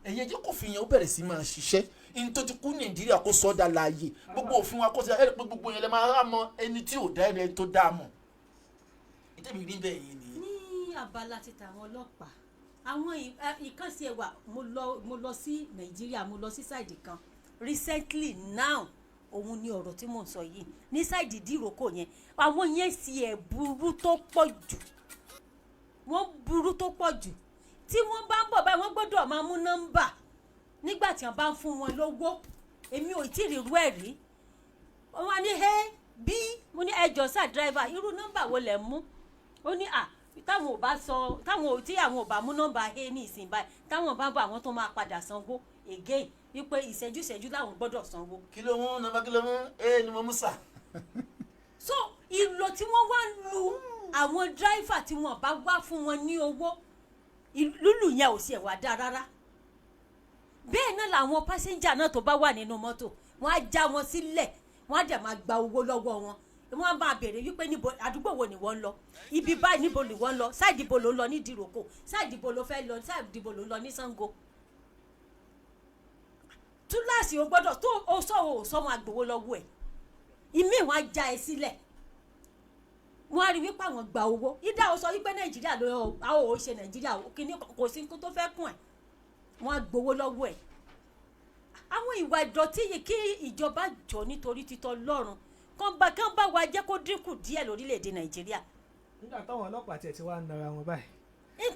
ẹ̀yin ẹjẹ́ kò fi yẹn ó bẹ̀rẹ̀ sí máa ṣiṣẹ́ ní tó ti kú Nàìjíríà kó sọ́dà láàyè gbogbo òfin wa kó ti ẹ̀rẹ̀ pé gbogbo yẹn lè máa rà mọ́ ẹni tí ò dá ẹni tó dá mọ̀ ìtẹ́bi rí bẹ́ẹ̀ yẹn nìyẹn. ní abala ti tàwọn ọlọ́pàá àwọn ìkànsí ẹwà mo lọ sí Nàìjíríà mo lọ sí sáìdì kan recently now òun ni ọ̀rọ̀ tí mò ń sọ yìí ní sáìdì ìdíròkò yẹn àwọn yẹn sì ẹ̀ burú tó pọ̀ jù wọ́n burú tó pọ̀ jù tí wọ́n bá ń bọ̀ báyìí wọ́n gbọ́dọ̀ máa mú nọ́mbà nígbà tí wọ́n bá ń fún wọn lówó èmi ò tí ì rí irú ẹ̀ rí wọ́n wá ní hey bí mo ní ẹjọ́ sá driver irú nọ́mbà wo lẹ̀ mú ó ní táwọn ò bá sọ tí àwọn ò bá mú nọ́mbà he ní ìsìn báyìí táwọn bá bọ̀ àwọn tó máa padà sanwó again wípé ìṣẹ́jú láwọn gbọ́dọ̀ sanwó. kí ló mú nọ́mbà kí ló mú ni mo mú sà. so ìlò tí wọ́n wá lu àwọn dráìfà tí wọ́n bá wá fún wọn ní owó lúlù yẹn ò sì ẹ̀ wá dá rárá bẹ́ẹ̀ náà làwọn pásẹ́njà náà tó bá wà nínú mọ́tò wọ́n á já wọn sílẹ̀ wọ́n á dẹ̀ máa gba owó lọ́wọ́ wọn wọ́n á máa béèrè wípé níbo àdúgbò wo ni wọ́n ń lọ ibi báyìí níbo ni wọ́n ń lọ sáìdì ibo ló ń lọ ní ìdíròkò sáìdì ibo ló fẹ́ lọ sáìdì ibo ló ń lọ ní Ṣàngó túláàsì o gbọ́dọ̀ tó o sọmọ àgbòwò lọ́wọ́ ẹ̀ ìmí wọn á já ẹ sílẹ̀ wọn á rí wípé àwọn gba owó ìdá o sọ wípé Nàìjíríà ló àwọn ò ṣe Nàìjíríà kìíní kò sí nǹkan tó fẹ́ kún ẹ̀ wọn á gbowó lọ́wọ́ ẹ̀ àwọn ìwà ìdọ̀tí yìí kí ìjọba jọ nítorí títọ́ lọ́rùn kán bá wa jẹ́ kó dínkù díẹ̀ lórílẹ̀‐èdè Nàìjíríà. nígbà táwọn ọlọ́pàá tiẹ̀ ti wá ń nara wọn báyìí.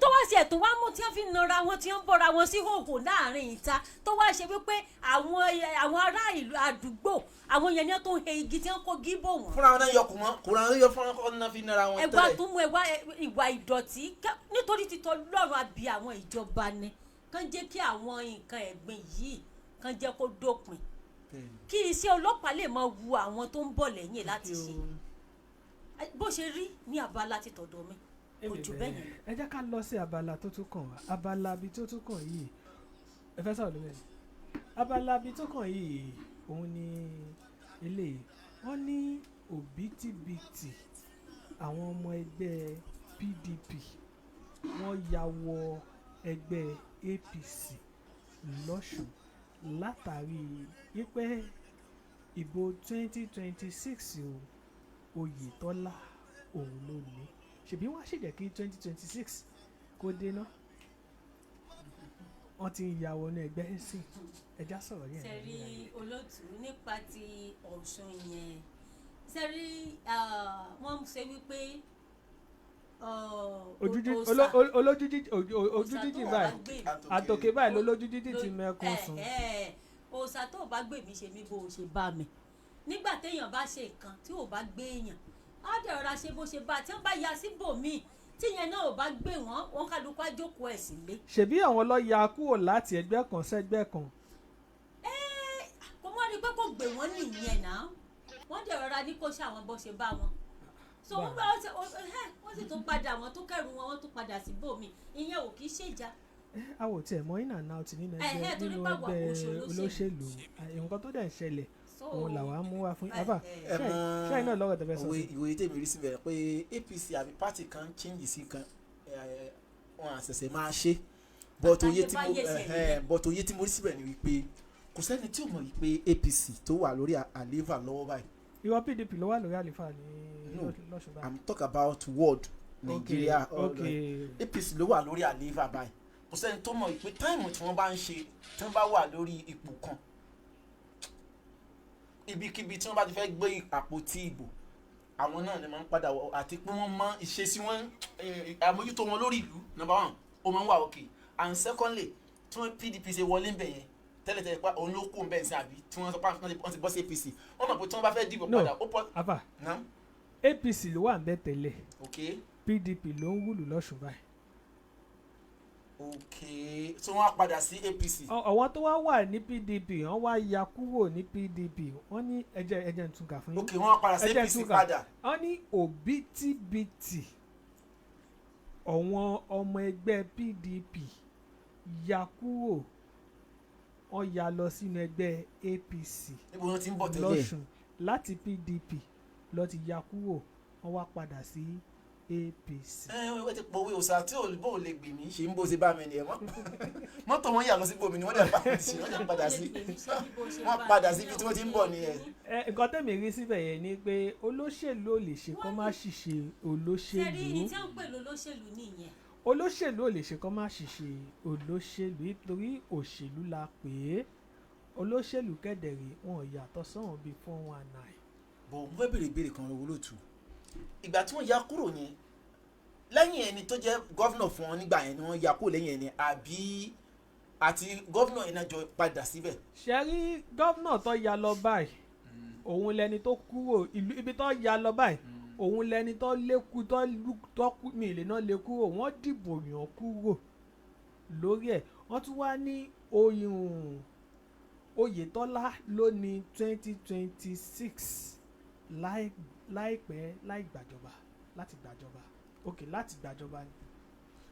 tó wá sí ẹ̀tọ́ wá mú tí wọ́n fi nara wọn tí wọ́n bọ́ra wọn sí hòhò láàrin ìta tó wá ṣe wípé àwọn ará ìlú àdúgbò àwọn yẹn ní tó ń he igi tí wọ́n kó gíbò wọn. fúnra wọn náà yọ kù mọ́ kùrà wọn yọ fúnra wọn náà fi nara wọn tẹ́lẹ̀. ẹ̀wà tó mú ìwà ìdọ̀tí nítorí títọ́ lọ́rùn àbí àwọn ìjọba ni kán jẹ́ kí àwọn nǹkan ẹ̀gbin yìí kán jẹ́ kó dópin kí iṣẹ́ ọlọ́pàá lè máa wu àwọn tó ń bọ̀ lẹ́yìn láti ṣe bó ṣe rí ní abala ti tọ̀dọ̀ mi kò jù bẹ́ẹ̀ yẹn. ẹ jẹ́ ká lọ sí abala tó tún kàn abala bí tó tún kàn yìí ẹ fẹ́ sọ̀rọ̀ lórí ẹ̀ abala bí tó kàn yìí òun ni eléyìí wọ́n ní òbítíbitì àwọn ọmọ ẹgbẹ́ PDP wọ́n ya wọ ẹgbẹ́ APC lọ́sùn látàrí wípé ìbò 2026 Oyètọ́lá òun ló ní ṣèbí wọ́n á ṣèjẹ́ kí 2026 kó dé náà wọ́n ti ń ya wọnú ẹgbẹ́ sí ẹja sọ̀rọ̀ yẹn. sẹ́rí olóòtú nípa ti Ọ̀ṣun yẹn sẹ́rí wọ́n ṣe wípé ojú jíjì báyìí àtòkè báyìí lólójú jíjì ti mẹ́kún sùn. òòṣà tó o bá gbè mí ṣe mí bó o ṣe bá mi nígbà téèyàn bá ṣe nǹkan tí ò bá gbé èèyàn á dẹ̀ rọra ṣe bó ṣe bá tí wọ́n bá ya síbòmíì tíyẹn náà ò bá gbé wọn kálukú á jókòó ẹ̀ sílé. ṣebí àwọn lọ ya kúrò láti ẹgbẹ́ kan sẹ́gbẹ́ kan. kò mọ́ ni pé kò gbé wọn nìyẹn náà wọ́n dẹ̀ rọra ní kó ṣe àwọn bó ṣe bá wọn so wọ́n gbà wọ́n sì tún padà wọ́n tún kẹ́rù wọn wọ́n tún padà síbòmíì ìyẹn ò kì í ṣèjà. àwọn tí ẹ mọ iná náà ti nínú ẹgbẹ́ olóṣèlú nǹkan tó dẹ̀ ń ṣẹlẹ̀ òun làwọn á mú wá fún yàrá ṣáà iná lọ́rọ̀ tẹ̀fẹ́ sọ. ìwòye tèmi rí síbẹ̀ pé APC àbí pátì kan change sí kan wọn àṣẹ̀ṣẹ̀ máa ṣe but òye tí mo rí síbẹ̀ ni wípé kò sẹ́ni tí ò mọ̀ wípé APC tó wà lórí àlééfà lọ́wọ́ báyìí. ìwọ PDP ló wà lórí àlééfà ní lọ́sùn báyìí. I'm talk about world Nigeria APC ló wà lórí àlééfà báyìí kò sẹ́ni tó mọ̀ wípé táìmù tí wọ́n bá ń ṣe tí wọ́n bá wà lórí ipò kan ibikíbi tí wọ́n bá ti fẹ́ gbé àpótí ìbò àwọn náà ni máa ń padà wọ àti pé wọ́n mọ ìṣesí wọn àmójútó wọn lórí ìlú number one ó máa ń wà òkè and secondly tí wọ́n PDP ṣe wọlé ń bẹ̀ yẹn tẹ́lẹ̀tẹ́lẹ̀ pa òun ló kó ń bẹ̀ sí àbí tí wọ́n sọ pé wọ́n ti bọ́ sí APC wọ́n mọ̀ pé tí wọ́n bá fẹ́ dìbò padà ó pọ̀. àbá APC ló wà ń bẹ̀ tẹ́lẹ̀ PDP ló ń wúlò lọ́sùn báyìí. ok so wọ́n á padà sí APC. àwọn tó wá wà ní PDP wọ́n wá ya kúrò ní PDP wọ́n ní ẹjẹ ntúkà fún yín. ok wọ́n á padà sí APC padà. wọ́n ní òbítíbitì àwọn ọmọ ẹgbẹ́ PDP ya kúrò wọ́n ya lọ sínú ẹgbẹ́ APC. níbo wọ́n ti ń bọ̀ tẹ́lẹ̀. lọ́sùn láti PDP lọ ti ya kúrò wọ́n wá padà sí APC. wọ́n ti pòwe òòṣà tí olùbó lè gbè mí ṣe ń bó ṣe bá mi nìyẹn mọ́tò wọn yà lọ sí bòmí ni wọ́n dẹ̀ padà sí wọ́n padà sí ibi tí wọ́n ti ń bọ̀ nìyẹn. nǹkan tẹ̀mí rí síbẹ̀ yẹn ni pé olóṣèlú ò lè ṣe kó má ṣìṣe olóṣèlú. sẹ́rí ní tí wọ́n ń pè lólóṣèlú nìyẹn. olóṣèlú ò lè ṣe kó má ṣìṣe olóṣèlú nítorí òṣèlú la pè é olóṣèlú kẹ̀dẹ̀rẹ̀ wọn ò yàtọ̀ sọ́wọ́n bíi 419. bọ̀ mo fẹ́ béèrè ìbéèrè kan lọ́wọ́ lóòtú ìgbà tí wọ́n ya kúrò yẹn lẹ́yìn ẹni tó jẹ́ gọ́vnọ̀ fún wọn nígbà yẹn ni wọ́n ya kúrò lẹ́yìn ẹni àbí àti gọ́vnọ̀ yẹn náà jọ padà síbẹ̀. ṣe rí gọ́vnọ̀ tó ya lọ báyìí òun lẹni tó kúrò ìlú ibi tó ya lọ báyìí òun lẹni tó lékú tó kú mi ìlẹ̀ náà lé kúrò wọ́n dìbò yàn kúrò lórí ẹ̀ wọ́n tún wá ní Oyètọ́lá ló ní 2026 láìpẹ́ láì gbàjọba láti gbàjọba láti gbàjọba ni.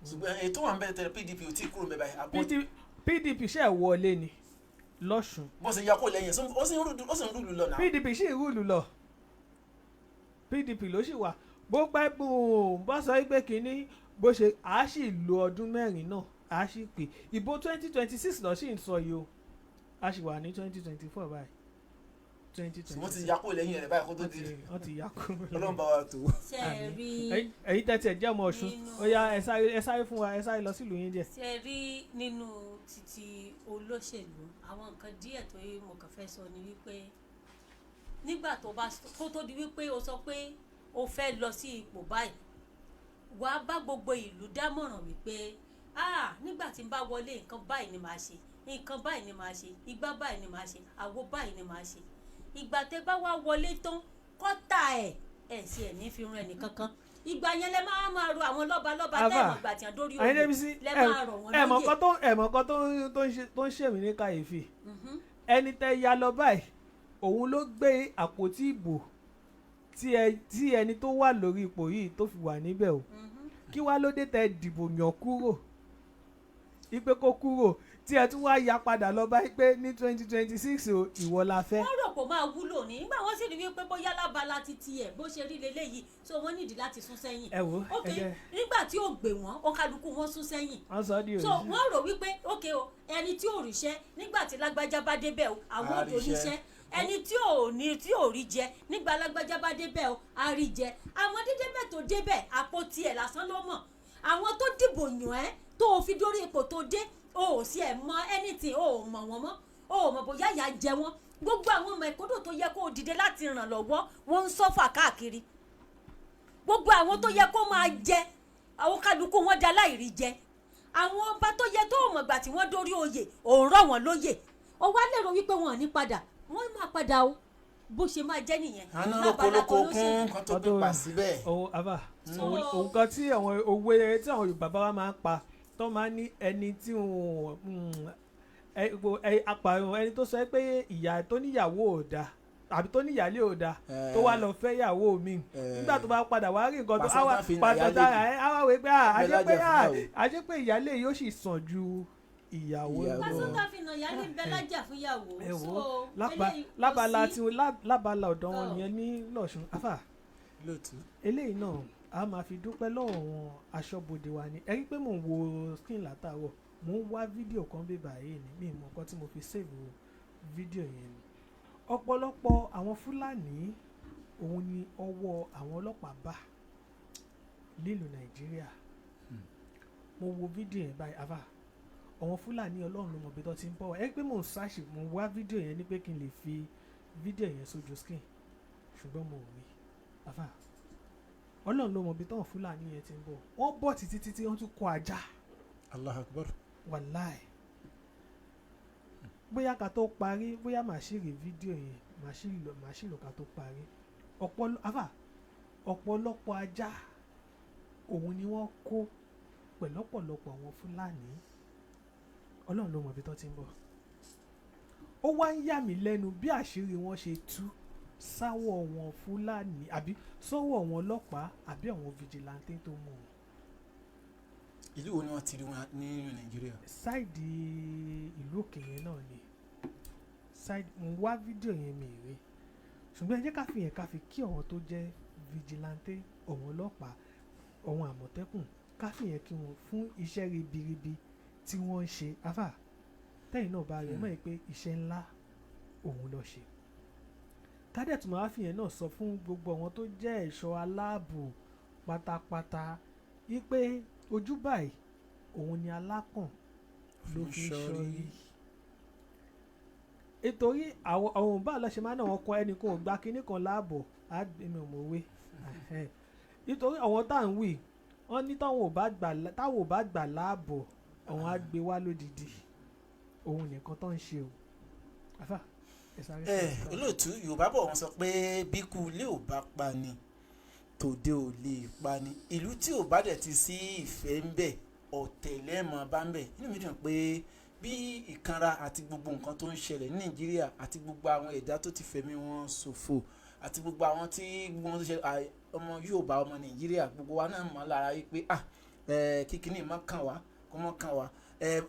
ṣùgbọ́n ètò wà ń bẹ̀rẹ̀ tẹ́lẹ̀ PDP ò tí kúrò mẹ́bàá yìí. PDP ṣe wọlé ni lọ́sùn. bó ṣe ya kó lẹ́yìn ó sì ń rúlù lọ náà. PDP ṣì ń rúlù lọ PDP ló ṣì wà bó pẹ́ bó sọ pé kínní bó ṣe àá sì lo ọdún mẹ́rin náà àá sì pè ìbò 2026 lọ sí ń sọ yìí o a sì wà ní 2024 báyìí. wọ́n ti ya kó lẹ́yìn rẹ̀ báyìí kó tó di. wọ́n ti ya kó. Ọlọ́run bá wa tó. ṣe rí ẹ̀yin tẹ́tí ẹ̀ jẹ́ ọmọ Ọ̀ṣun ó yá ẹ sáré fún wa ẹ sáré lọ sílùú yín jẹ. ṣe rí nínú títí olóṣèlú àwọn nǹkan díẹ̀ tó yẹ mo kàn fẹ́ sọ ni wípé nígbà tó tó di wípé o sọ pé o fẹ́ lọ sí ipò báyìí wàá bá gbogbo ìlú dámọ̀ràn wípé nígbà tí n bá wọlé nǹkan báyìí ni màá ṣe nǹkan báyìí ni màá ṣe igbá báyìí ni màá ṣe àwo báyìí ni màá ṣe ìgbà tẹ bá wá wọlé tán kọ́tà ẹ̀ sí ẹ̀ ní fi ràn ẹnì kankan ìgbà yẹn lẹ máa ro àwọn lọ́balọ́ba tẹ́ẹ̀mọ̀ ìgbà tí wọ́n dórí òye lẹ máa rọ̀ wọ́n lóye. ẹ̀mọ̀kan tó ń ṣèmí ní kàyéfì ẹni tẹ́ ya lọ báyìí òun ló gbé àpótí ìbò tí ẹni tó wà lórí ipò yìí tó fi wà níbẹ̀ o kí wá ló dé tẹ́ dìbò yàn kúrò ipe kó kúrò tí ẹ tún wá ya padà lọ bá pé ní 2026 o ìwọ la fẹ́. wọ́n rò pé máa wúlò ní nígbà wọ́n sì rí wípé bóyá lábala ti tiẹ̀ bó ṣe rí leléyìí so wọ́n nídìí láti sún sẹ́yìn. ẹ wo ok nígbà tí ò gbé wọn ọkàlùkù wọn sún sẹ́yìn. wọ́n sọ di òṣìṣẹ́. so wọ́n rò wípé ok o ẹni tí ò ríṣẹ́ nígbà tí lágbájá bá débẹ̀ o àwọn ò tó níṣẹ́ ẹni tí ò rí jẹ nígbà lágbájá bá débẹ̀ o a rí jẹ àwọn dídébẹ̀ tó débẹ̀ àpò tiẹ̀ lásán ló mọ̀ àwọn tó dìbò yàn ẹ́ tó o fi dórí ipò tó dé o ò sí ẹ̀ mọ anything o ò mọ̀ wọ́n mọ́ o ò mọ̀ bóyá ìyà jẹ wọ́n gbogbo àwọn ọmọ ìkódò tó yẹ kó o dìde láti ràn lọ́wọ́ wọ́n ń sọ́fà káàkiri gbogbo àwọn tó yẹ kó máa jẹ àwọn kálukú wọn dá láìrí jẹ àwọn ọba tó yẹ tó o mọ̀ gbà tí wọ́n dórí oyè òun rọ̀ wọ́n lóyè o wá lérò wípé wọn ò ní padà wọ́n máa padà o bó ṣe máa jẹ́ nìyẹn. àná rokoloko kún kan tó pípa síbẹ̀. òun àbá òun kan tí àwọn òwe tí àwọn Yorùbá bá máa ń pa tó máa ní ẹni tí apààyàn ẹni tó sọ pé ìyá tó níyàwó ò dáa àbí tó níyàlé ò dáa tó wá lọ fẹ́ yàwó mi nígbà tó bá padà wá rí nǹkan tó pàtàkì àwa wé pé àṣẹ pé ìyálé yóò sì sàn ju ìyàwó lọ. pásítọ̀ fi nà yálé ń bẹ lájà fún ìyàwó. ẹ̀wọ̀ lábala ọ̀dọ́ wọn nìyẹn ní lọ́sùn afá eléyìí náà a máa fi dúpẹ́ lọ́wọ́ wọn aṣọ́bodè wa ni ẹ rí pé mò ń wo skin látàárọ̀ mò ń wá fídíò kan bíbà yìí ni mi mọ̀ nǹkan tí mo fi save fídíò yẹn ni ọ̀pọ̀lọpọ̀ àwọn Fúlàní òun ni ọwọ́ àwọn ọlọ́pàá bá nílùú Nàìjíríà mo wo fídíò yẹn báyìí afá àwọn Fúlàní Ọlọ́run ló mọ̀ bí tó ti ń bọ̀ ẹ rí pé mò ń ṣáàṣì mo wá fídíò yẹn ní pé kí n lè fi fídíò yẹn sójú skin ṣùgbọ́n mo rí afá Ọlọ́run ló mọ̀ bí táwọn Fúlàní yẹn ti ń bọ̀ wọ́n bọ̀ títí wọ́n tún kó ajá. Allah Akbar. Wàláì bóyá ká tó parí bóyá màá ṣì rí fídíò yẹn màá ṣì lò ká tó parí ọ̀pọ̀lọpọ̀ ajá òun ni wọ́n kó pẹ̀lọ́pọ̀lọpọ̀ àwọn Fúlàní Ọlọ́run ló mọ̀ bí tó ti ń bọ̀ ó wá ń yà mí lẹ́nu bí àṣírí wọn ṣe tú sáwọ̀ wọn Fúlàní àbí sọ́wọ́ wọn ọlọ́pàá àbí àwọn fìjìláńtẹ́ tó mú wọn. ìlú wo ni wọ́n ti rí wọn ní Nàìjíríà. sáìdì ìlú òkè yẹn náà ni sáìdì mo wá fídíò yẹn mi rí ṣùgbọ́n ẹ jẹ́ ká fi yẹn ká fi kí àwọn tó jẹ́ fìjìláńtẹ́ àwọn ọlọ́pàá àwọn àmọ̀tẹ́kùn ká fi yẹn kí wọn fún iṣẹ́ ribiribi tí wọ́n ń ṣe afá tẹ́yìn náà bá rẹ̀ mọ́ ẹ pé iṣẹ́ ńlá òun lọ ṣe. kádẹ́tù máa fi yẹn náà sọ fún gbogbo àwọn tó jẹ́ ẹ̀ṣọ́ aláàbò pátápátá wípé ojú báyìí òun ni alákàn ló fi ń ṣọ́rí. ètòrí àwọn bá lọ́ọ́ ṣe máa náà wọ́n kọ́ ẹnì kan ò gba kinní kan láàbọ̀ àgbẹ̀mí ọ̀mọ̀wé nítorí àwọn tá à ń wì wọ́n ní táwọn ò bá gbà láàbọ̀ àwọn á gbé wá lódìdí òun nìkan tó ń ṣe o àfà olóòtú Yorùbá bọ̀ wọ́n sọ pé bíkú ilé ò bá pa ni tòde ò lè pa ni ìlú tí ò bá dẹ̀ ti sí ìfẹ́ ń bẹ ọ̀tẹ̀ lẹ́ẹ̀mọ́ bá ń bẹ inú mi dùn pé bí ìkanra àti gbogbo nǹkan tó ń ṣẹlẹ̀ ní Nàìjíríà àti gbogbo àwọn ẹ̀dá tó ti fẹ̀mí wọn ṣòfò àti gbogbo àwọn tí wọ́n ti ṣe ọmọ Yorùbá ọmọ Nàìjíríà gbogbo wa náà mọ̀ lára yìí pé kíkiní má kàn wá kó mọ́ kàn wá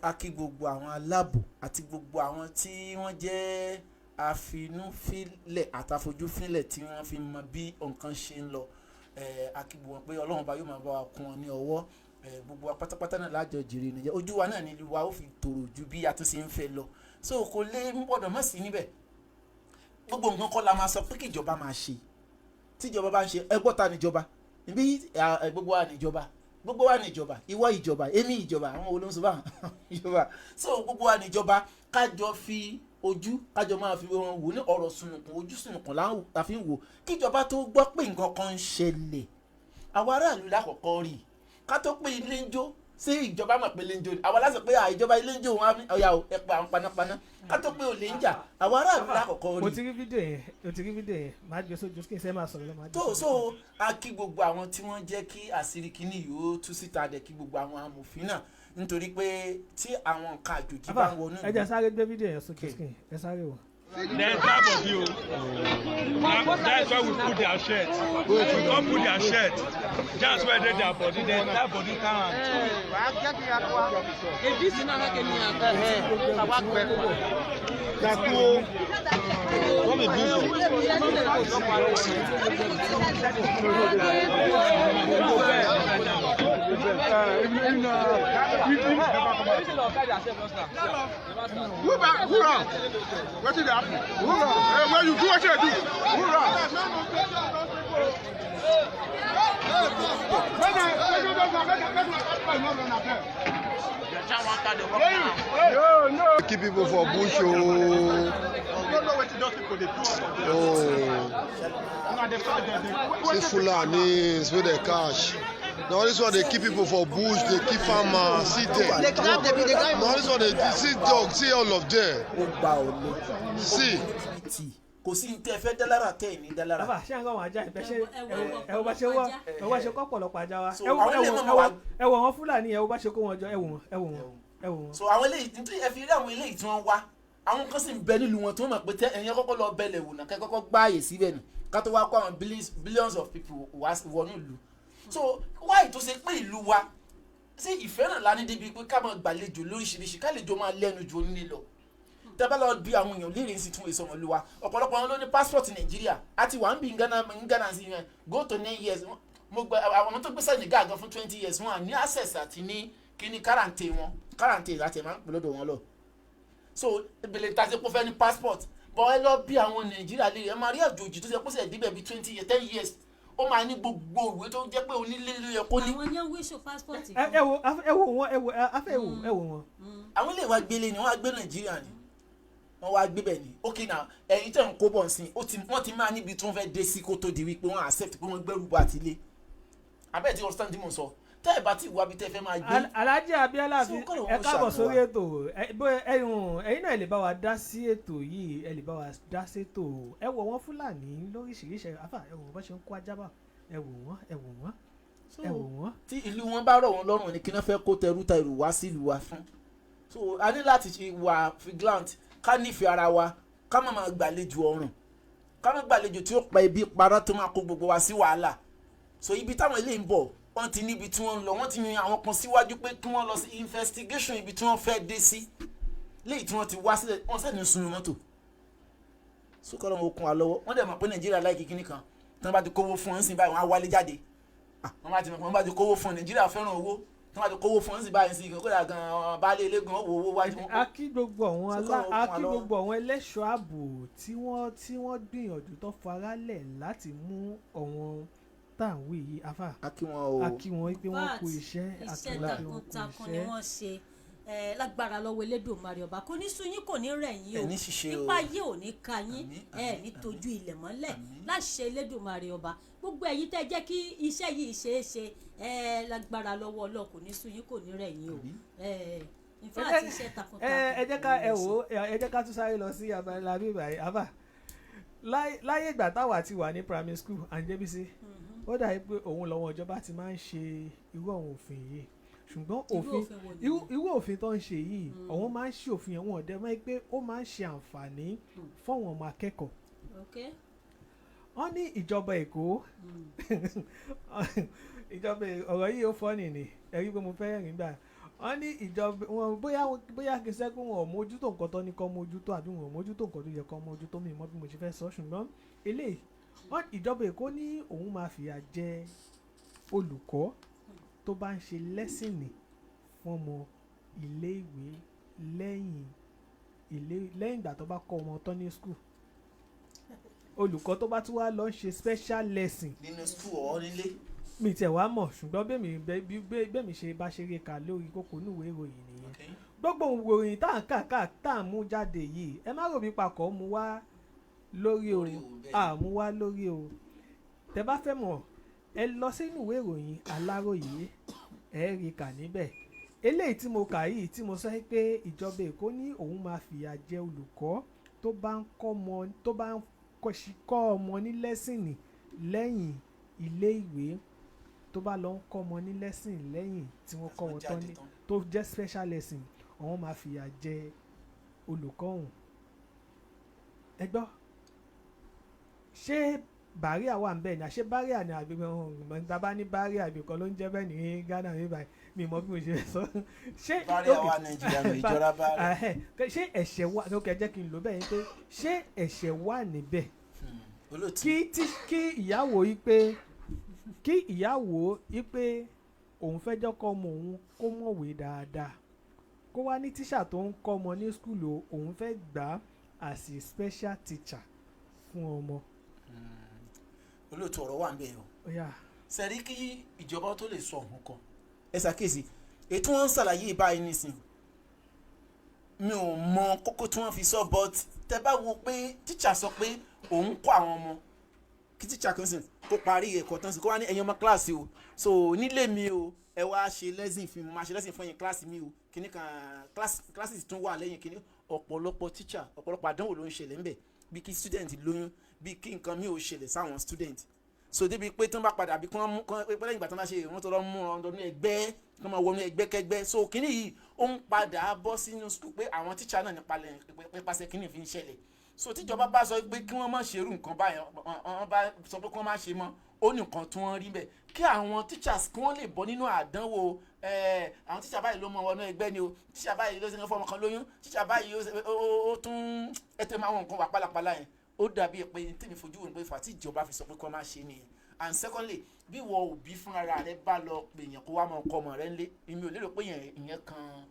a kí gbogbo àwọn aláàbò àti gbogbo àwọn tí wọ́n jẹ́ àfinúfilẹ̀ àtàfojúfilẹ̀ tí wọ́n fi mọ bí nǹkan ṣe ń lọ a kí gbogbo wọn pé Ọlọ́run bá yóò máa bá wa kún wọn ní ọwọ́ gbogbo wa pátápátá náà lájọ jèrè nìyẹn ojú wa náà ní ìlú wa ó fi tòrò ju bí a tún ṣe ń fẹ́ lọ so kò lè gbọ́dọ̀ mọ̀ sí níbẹ̀ gbogbo nǹkan kọ́ la máa sọ pé kíjọba máa ṣe tíjọba bá ń ṣe ẹgbọ́ta níjọba níbí gbogbo wa níjọba gbogbo wa níjọba ìwọ ìjọba èmi ìjọba àwọn olóńsọba ìjọba so gbogbo wa níjọba kájọ fi ojú kájọ máa fi wọn wò ní ọ̀rọ̀ sunùkùn ojú sunùkùn la fi ń wò kíjọba tó gbọ́ pé nǹkan kan ń ṣẹlẹ̀ àwọn aráàlú lákọ̀ọ́kọ́ rí ká tó pé ilé ń jó sí ìjọba mọ̀ pé ilé ń jó àwọn aláṣẹ pé ìjọba ilé ń jó wọn ọ̀yà ẹ pa àwọn panápaná ká tó pé olè ń jà àwọn aráàlú lákọ̀ọ́kọ́ rí. mo ti rí fídíò yẹn máa gbé sójú kí n sẹ́ máa sọ̀rọ̀ lọ́mọdé. tó so a kí gbogbo àwọn tí wọ́n jẹ́ kí àṣírí kínní yóò tú síta dẹ̀ kí gbogbo àwọn amòfin náà nítorí pé tí àwọn nǹkan àjòjì bá ń wọnú. ẹ jẹ́ sáré gbé fídíò yẹn sókè ẹ sáré wò. Then type of you. That's why we put their shirt. We don't put their shirt. Just where they their body, then that body can't. What did happen? Where you do what you do? Keep people for bush. See Fulanis with the cash. Now this one they keep people for bush, they keep farmers, see them. Now this one they see dogs, see all of them. See. Kò sí ní tẹ́ fẹ́ dálára tẹ́ ní dálára. Bàbá ṣé àwọn ajá ìbẹ́ ṣe ẹ wo bá ṣe wọ́ ẹ wo bá ṣe kọ́ pọ̀lọpọ̀ ajá wa ẹ wo wọn Fúlàní ẹ wo bá ṣe kó wọn jọ ẹ wò wọn. So àwọn eléyìí nítorí ẹ fi rí àwọn eléyìí tí wọ́n wá àwọn kan sì ń bẹ nílùú wọn tí wọ́n mọ̀ pé tẹ́ ẹ̀yin kọ́kọ́ lọ bẹ̀lẹ̀ wò náà kẹ́ kọ́kọ́ gbáàyè síbẹ̀ nù ká tó wá kó àwọn billions of people wá wọnú ìlú. So wáyé tó ṣe pé ìlú wa ṣé ìfẹ́ náà lá ní débi pé ká máa gbàlejò lóríṣiríṣi ká lè jọ máa lẹ́nu ju onílé lọ. Tẹ́bá lọ bí àwọn èèyàn léèrè sí tún èso ọmọlúwa ọ̀pọ̀lọpọ̀ wọn ló ní passport Nàìjíríà àti wà ń bí Ghana sí yẹn go to 9 years mo gba àwọn tó gbé Senegal gan fún 20 years wọn à ní access àti ní kíní quarantine láti ẹ̀ máa ń pè lọ́dọ̀ wọn lọ. So ìbẹ̀lẹ̀ ta ṣe pé fẹ́ ní passport bọ́ ẹ lọ bí àwọn Nàìjíríà léèrè ẹ máa rí àjòjì tó ṣe pé ṣe díbẹ̀ bí 20 years 10 years ó máa ní gbogbo ìwé tó jẹ́ pé onílé ló yẹ kó ní. àwọn yẹn wíṣọ passport. ẹ wo wọn. àwọn ilé ìwà gbélé ni wọ́n á gbé Nàìjíríà ni wọ́n wá gbé bẹ̀ ni ok now ẹ̀yin tẹ̀ ń kó bọ̀ sí wọ́n ti máa níbi tí wọ́n fẹ́ dé sí kó tó di wípé wọ́n accept pé wọ́n gbẹ́rù bá àti ilé abẹ́ẹ̀ tí wọ́n stand tí mo sọ tẹ́ ẹ̀ bá ti wá bí tẹ́ fẹ́ máa gbé. Alhaji Abiola ẹ káàbọ̀ sórí ètò ẹ̀yin náà ẹ lè bá wa dá sí ètò yìí ẹ lè bá wa dá sí ètò ẹ wò wọ́n Fúlàní lóríṣiríṣi àfà ẹ wò wọ́n ṣe ń kó ajá bá ẹ wò wọ́n. tí ìlú wọn bá rọ̀ wọ́n lọ́rùn ni kí wọ́n fẹ́ kó tẹrú ta ìlú wá sí ìlú wa fún so a ní láti wà figlant ká nífẹ̀ẹ́ ara wa ká má máa gbàlejò ọ̀run ká má gbàlejò tí ó pa ibi parọ́ tó máa kó gbogbo wa sí wàhálà so ibi táwọn eléyìí ń bọ̀ wọ́n ti níbi tí wọ́n ń lọ wọ́n ti yan àwọn kan síwájú pé kí wọ́n lọ sí investigation ibi tí wọ́n fẹ́ dé sí léyìí tí wọ́n ti wá sílẹ̀ wọ́n sẹ́ni sunu mọ́tò so kọ́ ló ń kun wa lọ́wọ́ wọ́n dẹ̀ mọ̀ pé Nàìjíríà láì kíkíní kan tí wọ́n bá ti kówó fún wọn sí báyìí wọ́n á wálé jáde wọ́n bá ti kówó fún Nàìjíríà fẹ́ràn owó tí wọ́n ti kówó fún sí báyìí sí kódà gan baálé ilé gan owó wájú. a kí gbogbo àwọn ẹlẹ́ṣọ́ ààbò tí wọ́n gbìyànjú tó faralẹ̀ láti mú àwọn táwọn yìí afa a kí wọn pé wọ́n kú iṣẹ́ takuntakun ni wọ́n ṣe lágbára lọ́wọ́ Elédùmarè ọba kò ní sun yín kò ní rẹ̀ yín o ipa yìí ò ní ka yín ní tójú ilẹ̀ mọ́lẹ̀ láṣẹ Elédùmarè ọba gbogbo ẹ̀yin tẹ́ jẹ́ kí iṣẹ́ yìí ṣeé ṣe lágbára lọ́wọ́ Ọlọ́run kò ní sun yín kò ní rẹ̀ yín o ìfẹ́ àti iṣẹ́ takuntakun. ẹ jẹ́ ká tún sáré lọ sí abala bíbáyìí àbá láyé ìgbà táwa ti wà ní primary school àǹjẹ́bísí ó dàbí pé òun lọ́wọ́ ìjọba ti máa ń ṣe irú àwọn òfin yìí ṣùgbọ́n irú òfin tó ń ṣe yìí àwọn máa ń ṣe òfin yẹn wọn ọ̀dẹ́ máa ń pé ó máa ń ṣe àǹfààní fọ́wọn ọmọ akẹ́kọ̀ọ́ wọ́n ní ìjọba Èkó ọ̀rọ̀ yìí ó fọ́nì ni ẹ̀rí pé mo fẹ́ rìn gbà wọ́n ní ìjọba wọn bóyá kì í ṣe pé wọn ò mójútó nǹkan tó ní kọ́ mójútó àbí wọn ò mójútó nǹkan tó yẹ kọ́ mójútó mi mọ́ bí mo ṣe fẹ́ sọ ṣùgbọ́n eléyìí ìjọba Èkó ní òun máa fìyà jẹ olùkọ́ tó bá ń ṣe lẹ́sìnì fún ọmọ iléèwé lẹ́yìn ìgbà tó bá kọ́ ọmọ tán ní skul olùkọ́ tó bá tún wá lọ ń ṣe special lesson nínú skul ọ̀ nílé. mi tẹ̀ wá mọ̀ ṣùgbọ́n bẹ́ẹ̀mi ṣe bá ṣe rí ka lórí kókó níwèé ìròyìn nìyẹn gbogbo ìròyìn tá à ń mú jáde yìí ẹ má rò bí pakọ̀ mú wá lórí o mú wá lórí o tẹ bá fẹ́ mọ̀ ẹ lọ sínú ìwé ìròyìn Aláròyé ẹ rí kà níbẹ̀ eléyìí tí mo kà yìí tí mo sọ pé ìjọba Èkó ní òun máa fìyà jẹ olùkọ́ tó bá ń kọ́ ọmọ ní lẹ́sìnì lẹ́yìn ilé ìwé tó bá lọ ń kọ́ ọmọ ní lẹ́sìn lẹ́yìn tí wọ́n kọ́ wọn tán ní tó jẹ́ special lesson àwọn máa fìyà jẹ olùkọ́ ọ̀hún ẹ gbọ́ ṣé bàríà wà ń bẹ̀ ni àṣé bàríà ni àbí tá bá ní bàríà àbí kan ló ń jẹ́ bẹ́ẹ̀ ní Ghana ní báyìí mi mọ̀ bí mo ṣe sọ ṣé bàríà wà Nàìjíríà ní ìjọra bàríà ṣé ẹ̀ṣẹ̀ wà ní ó kẹ́ jẹ́ kí n lò bẹ́ẹ̀ yín pé ṣé ẹ̀ṣẹ̀ wà níbẹ̀ kí ìyàwó yí pé òun fẹ́ jọ́ kọ́ ọmọ òun kó mọ̀wé dáadáa kó wá ní tíṣà tó ń kọ́ ọmọ ní skul òun fẹ́ gbà á as a special teacher fún ọmọ. olóòtú ọ̀rọ̀ wà ń bẹ̀ o sẹ́rí kí ìjọba tó lè sọ ọ̀hún kan ẹ ṣàkíyèsí ètò wọn ń ṣàlàyé báyìí nísìnyí mi ò mọ kókó tí wọ́n fi sọ but tẹ bá wo pé tíṣà sọ pé òun kọ́ àwọn ọmọ kí tíṣà kan sì kó parí ẹ̀kọ́ tán sí kó wá ní ẹ̀yin ọmọ kíláàsì o so nílé mi o ẹ wá ṣe lẹ́sìn fún mi máa ṣe lẹ́sìn fún ẹ̀yin kíláàsì mi o kíní kan kíláàsì tún wà lẹ́yìn kíní ọ̀pọ̀lọpọ̀ tíṣà ọ̀pọ̀lọpọ̀ àdánwò ló ń ṣẹlẹ̀ ńbẹ̀ bí kí student lóyún bí kí nǹkan mi ò ṣẹlẹ̀ sáwọn student so débi pé tí wọ́n bá padà bí kí wọ́n mú pé lẹ́yìn ìgbà tí wọ́n bá ṣe ìwọ́n tó lọ mú ọdún ẹgbẹ́ kí wọ́n máa wọnú ẹgbẹ́kẹ́gbẹ́ so kíní yìí ó ń padà bọ́ sínú school pé àwọn tíṣà náà nípasẹ̀ kíní fi ń ṣẹlẹ̀ so tíjọba bá sọ pé kí wọ́n má ṣerú nǹkan báyìí wọ́n bá sọ pé kí wọ́n má ṣe mọ́ ó ní nǹkan tí wọ́n rí bẹ́ẹ̀ kí àwọn teachers kí wọ́n lè bọ́ nínú àdánwò àwọn teacher báyìí ló mọ wọnú ẹgbẹ́ ni o teacher báyìí ló ṣe ń fọmọ kan lóyún teacher báyìí ó tún ẹtẹ máa wọn nǹkan wà pálapàla yẹn ó dàbí pé tèmi fojú wò ní pé fàtí ìjọba fi sọ pé kí wọ́n má ṣe nìyẹn and secondly bí wọ́n òbí fúnra rẹ bá lọ pè yẹn kó wá mọ ọkọ ọmọ rẹ ńlé èmi ò lérò pé ìyẹn kan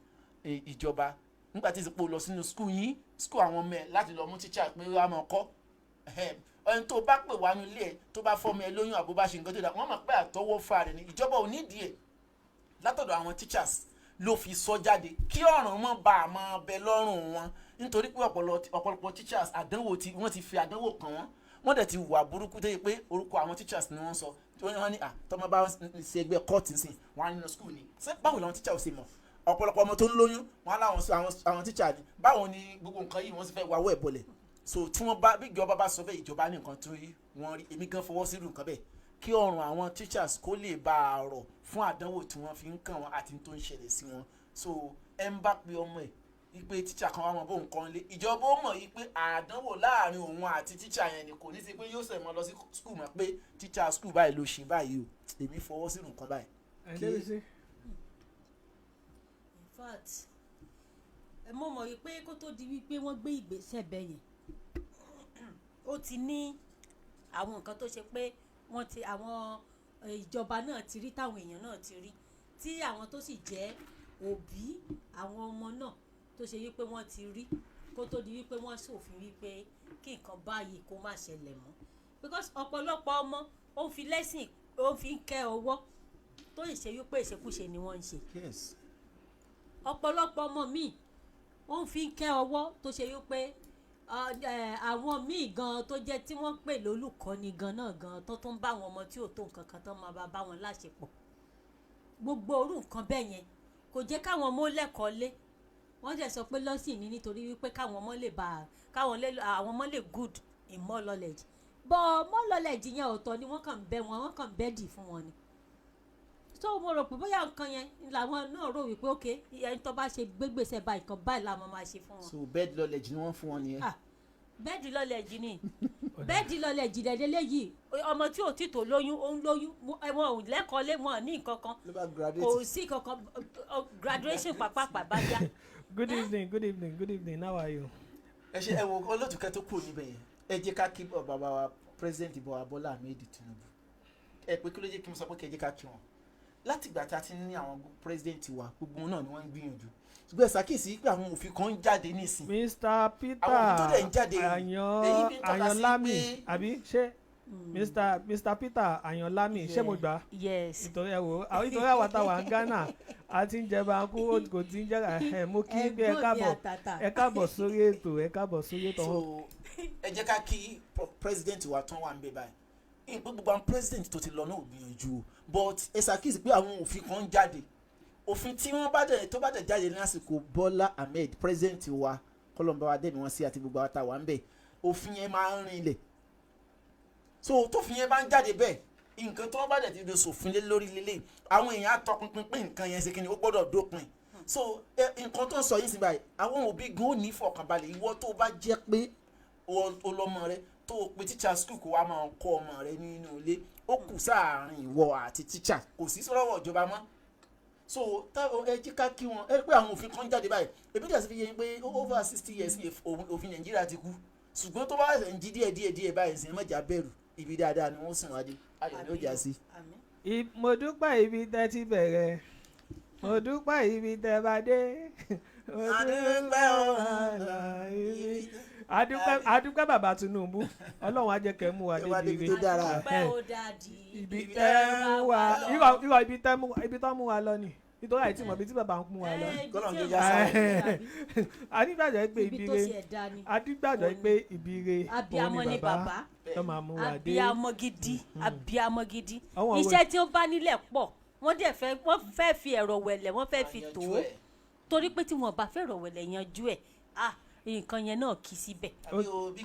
ìjọba nígbà tí ìsìnkú lọ sínú skul yín skul àwọn ọmọ ẹ láti lọ mú teacher pé wọ́n á mọ ọkọ ẹni tó bá pè wá nílé ẹ tó bá fọmọ ẹ lóyún àbó bá ṣe nǹkan tó dà wọ́n mọ̀ pé àtọwọ́fà rẹ̀ ni ìjọba ò nídìí ẹ̀ látọ̀dọ̀ àwọn teachers ló fi sọ jáde kí ọ̀ràn mọ́ bá a máa bẹ lọ́rùn wọn nítorí pé ọ̀pọ̀lọpọ̀ teachers àdánwò wọ́n ti fi àdánwò kàn wọ́n dẹ̀ ti wà burúkú tó yẹ pé orúkọ àwọn teachers ni wọ́n sọ tí wọ́n ní tọ́mọ bá ṣe ẹgbẹ́ kọ́ọ̀tì sí wọn á nínú school ni ṣé báwo làwọn teachers ṣe mọ̀ ọ̀pọ̀lọpọ̀ ọmọ tó ń lóyún wọn láwọn àwọn teacher ni báwo ni gbogbo nǹkan yìí wọ́n sì fẹ́ wáwọ́ ẹ̀ bọ̀lẹ̀ so tí wọ́n bá bí ìjọba bá sọ bẹ́ẹ̀ ìjọba ní nǹkan tó rí wọ́n rí èmi gan fọwọ́ sí irú nǹkan bẹ́ẹ̀ kí ọrùn àwọn teachers kó lè bá a rọ̀ fún àdánwò tí wọ́n fi ń kàn wọ́n àti tó ń ṣẹlẹ̀ sí wọn so ẹ ń bá pe ọmọ ẹ̀ wípé teacher kan wá mọ bóun kan lé ìjọba ó mọ̀ wípé àdánwò láàrin òun àti teacher yẹn ni kò ní sí pé yóò sẹ̀ mọ́ lọ sí school mọ̀ pé teacher school báyìí ló ṣe báyìí o èmi fọwọ́ sí irú nǹkan báyìí. In fact mo mọ̀ wípé kó tó di wípé wọ́n gbé ìgbésẹ̀ bẹ́ẹ̀ yẹn ó ti ní àwọn nǹkan tó ṣe pé wọ́n ti àwọn ìjọba náà ti rí táwọn èèyàn náà ti rí tí àwọn tó sì jẹ́ òbí àwọn ọmọ náà tó ṣe wípé wọ́n ti rí kó tó di wípé wọ́n ṣòfin wípé kí nǹkan báyìí kó má ṣẹlẹ̀ mọ́ because ọ̀pọ̀lọpọ̀ ọmọ ó ń fi lẹ́sìn ó ń fi ń kẹ́ ọwọ́ tó lè ṣe wípé ìṣekúṣe ni wọ́n ń ṣe ọ̀pọ̀lọpọ̀ ọmọ míì ó ń fi ń kẹ́ ọwọ́ tó ṣe wípé àwọn míì gan tó jẹ́ tí wọ́n pè lólùkọ́ni gan náà gan tó tún bá àwọn ọmọ tí ò tó nǹkan kan tó máa bá wọn láṣepọ̀ gbogbo orú nǹkan bẹ́ẹ̀ yẹn kò jẹ́ káwọn ọmọ lẹ́kọ̀ọ́ lé wọ́n jẹ́ sọ pé lọ́sìn ní nítorí wípé káwọn ọmọ lè àwọn ọmọ lè good in more knowledge but more knowledge yẹn ọ̀tọ̀ ni wọ́n kàn bẹ́ẹ̀dì fún wọn ni so mo rò pé bóyá nǹkan yẹn làwọn náà rò wípé ok ẹni tó bá ṣe gbégbèsè báyìí nǹkan báyìí làwọn máa ṣe fún wọn. so bed knowledge ni wọ́n fún wọn nìyẹn. bẹ́ẹ̀dì knowledge ni bẹ́ẹ̀dì knowledge dẹ̀dẹ̀ léyìí ọmọ tí ò tí tó lóyún ó ń lóyún wọn ò lẹ́kọ̀ọ́ lé wọn ní nǹkan kan kò sí kankan graduation pàpàpà bá yá. good evening how are you. ẹ ṣe ẹ wo olótùkẹ́ tó kù níbẹ̀ yẹn ẹ jẹ́ ká kí bàbá wa president Bọ́lá Ahmed Tinubu ẹ pé kí ló jẹ́ kí n sọ pé kí ẹ jẹ́ ká kí wọn láti ìgbà tí a ti ní àwọn president wa gbogbo wọn náà ni wọ́n ń gbìyànjú ṣùgbọ́n ṣàkíyèsí pé àwọn òfin kan ń jáde nísìn. Mr. Peter Ayanlami àbí ṣé Mr. Peter Ayanlami ṣé mo gbà. yes. ìtọ́jú àwọn táwa ń Ghana a ti ń jẹba kó kò tí ń jẹ́ mo kí pé ẹ káàbọ̀ sórí ètò. so ẹ jẹ́ ká kí president wa tán wà ń bẹ báyìí gbogbo àwọn president tó ti lọ náà gbìyànjú but ẹ ṣàkíyèsí pé àwọn òfin kan ń jáde òfin tí wọ́n bá dẹ̀ jáde ní àsìkò Bọ́lá Ahmed president wa kọlọmba wa dẹ̀mí wọn sí àti gbogbo àwọn táwa ń bẹ̀ òfin yẹn máa ń rinlẹ̀ so tófin yẹn bá ń jáde bẹ́ẹ̀ nǹkan tí wọ́n bá dẹ̀ ti do sòfin lé lórí lélẹ̀ àwọn èèyàn á tọpinpin pé nǹkan yẹn ṣe kí ni ó gbọ́dọ̀ dópin so nǹkan tó ń sọ yìí sí báyìí àwọn òbí gan ò ní fọkànbalẹ̀ ìwọ tó bá jẹ́ pé olọ́mọ rẹ tó o pe teacher school kó wá máa kọ́ ọmọ rẹ nínú ilé ó kù sáàárín ìwọ àti teacher kò sí sọ́wọ́ ìjọba mọ́ so ẹ jí ká kí wọn ẹ rí pé àwọn òfin kan jáde báyìí ebi tí a sì fi yẹ pé over 60 years òfin Nàìjíríà ti kú ṣùgbọ́n tó bá ń jí díẹ̀ báyìí sí ẹ mọ̀jà bẹ̀rù ibi dáadáa ni wọ́n sìn wá dé ayọ̀ ni ó jà sí. mo dúpẹ́ ibi tẹ́ ti bẹ̀rẹ̀ mo dúpẹ́ ibi tẹ́ bá dé adúpẹ́ bàbá Tinubu Ọlọ́run á jẹ́ kẹ́ mú wa débi ibi tẹ́ mú wa irọ́ ibi tẹ́ mú wa lọ ni nítorí àìtí mọ̀ bí tí bàbá ń mú wa lọ. adígbàjọ́ pé ibire abiyamọ ni bàbá tó máa mú wa dé. abiyamọ gidi iṣẹ́ tí ó bá nílẹ̀ pọ̀ wọ́n fẹ́ fi ẹ̀rọ wẹ̀lẹ̀ wọ́n fẹ́ fi tó torí pé tí wọ́n bá fẹ́ ẹ̀rọ wẹ̀lẹ̀ yanjú ẹ̀ nǹkan yẹn náà kì í síbẹ̀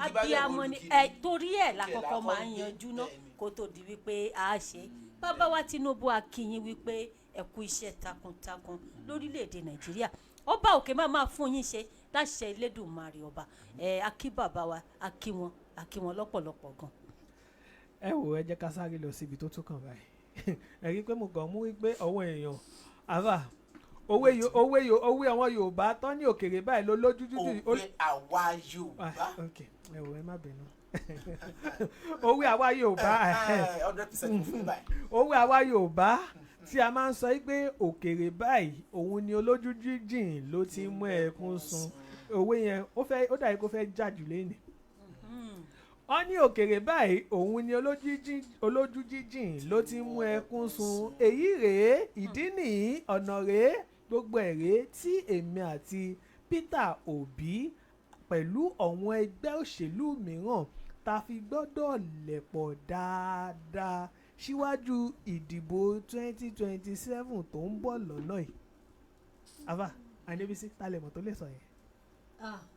abiyamọ ni torí ẹ̀ lákọ̀ọ́kọ́ máa ń yanjú náà kó tó di wípé a ṣe bàbá wa Tinubu akínyìn wípé ẹ kú iṣẹ́ takuntakun lórílẹ̀‐èdè Nàìjíríà ọba òkè máa fún yín ṣe láṣẹ Elédùmarè ọba akí bàbá wa akí wọn lọ́pọ̀lọpọ̀ gan. ẹ wò ẹ jẹ́ ká sáré lọ síbi tó tún kàn báyìí ẹ rí i pé mo kàn mú wípé ọwọ́ èèyàn àbá òwe àwọn Yorùbá tán ní òkèrè báyìí ló lójú jújù. òwe àwa Yorùbá. ẹ wò ẹ má bínú òwe àwa Yorùbá 100% fún báyìí. òwe àwa Yorùbá tí a máa ń sọ pé òkèrè báyìí òun ni olójú jíjìn ló ti mú ẹkún sun òwe yẹn ó dàbí kó fẹ́ jàjù lẹ́nu. wọ́n ní òkèrè báyìí òun ni olójú jíjìn ló ti mú ẹkún sun èyí rèé ìdí nìyí ọ̀nà rèé gbogbo ẹ̀ rèé tí èmi àti Peter Obi pẹ̀lú àwọn ẹgbẹ́ òṣèlú mìíràn ta fi gbọ́dọ̀ lẹ̀pọ̀ dáadáa síwájú ìdìbò 2027 tó ń bọ̀ lọ́nà yìí. Ava Adébísí talẹ̀ mọ̀ tó lè sọ yẹn.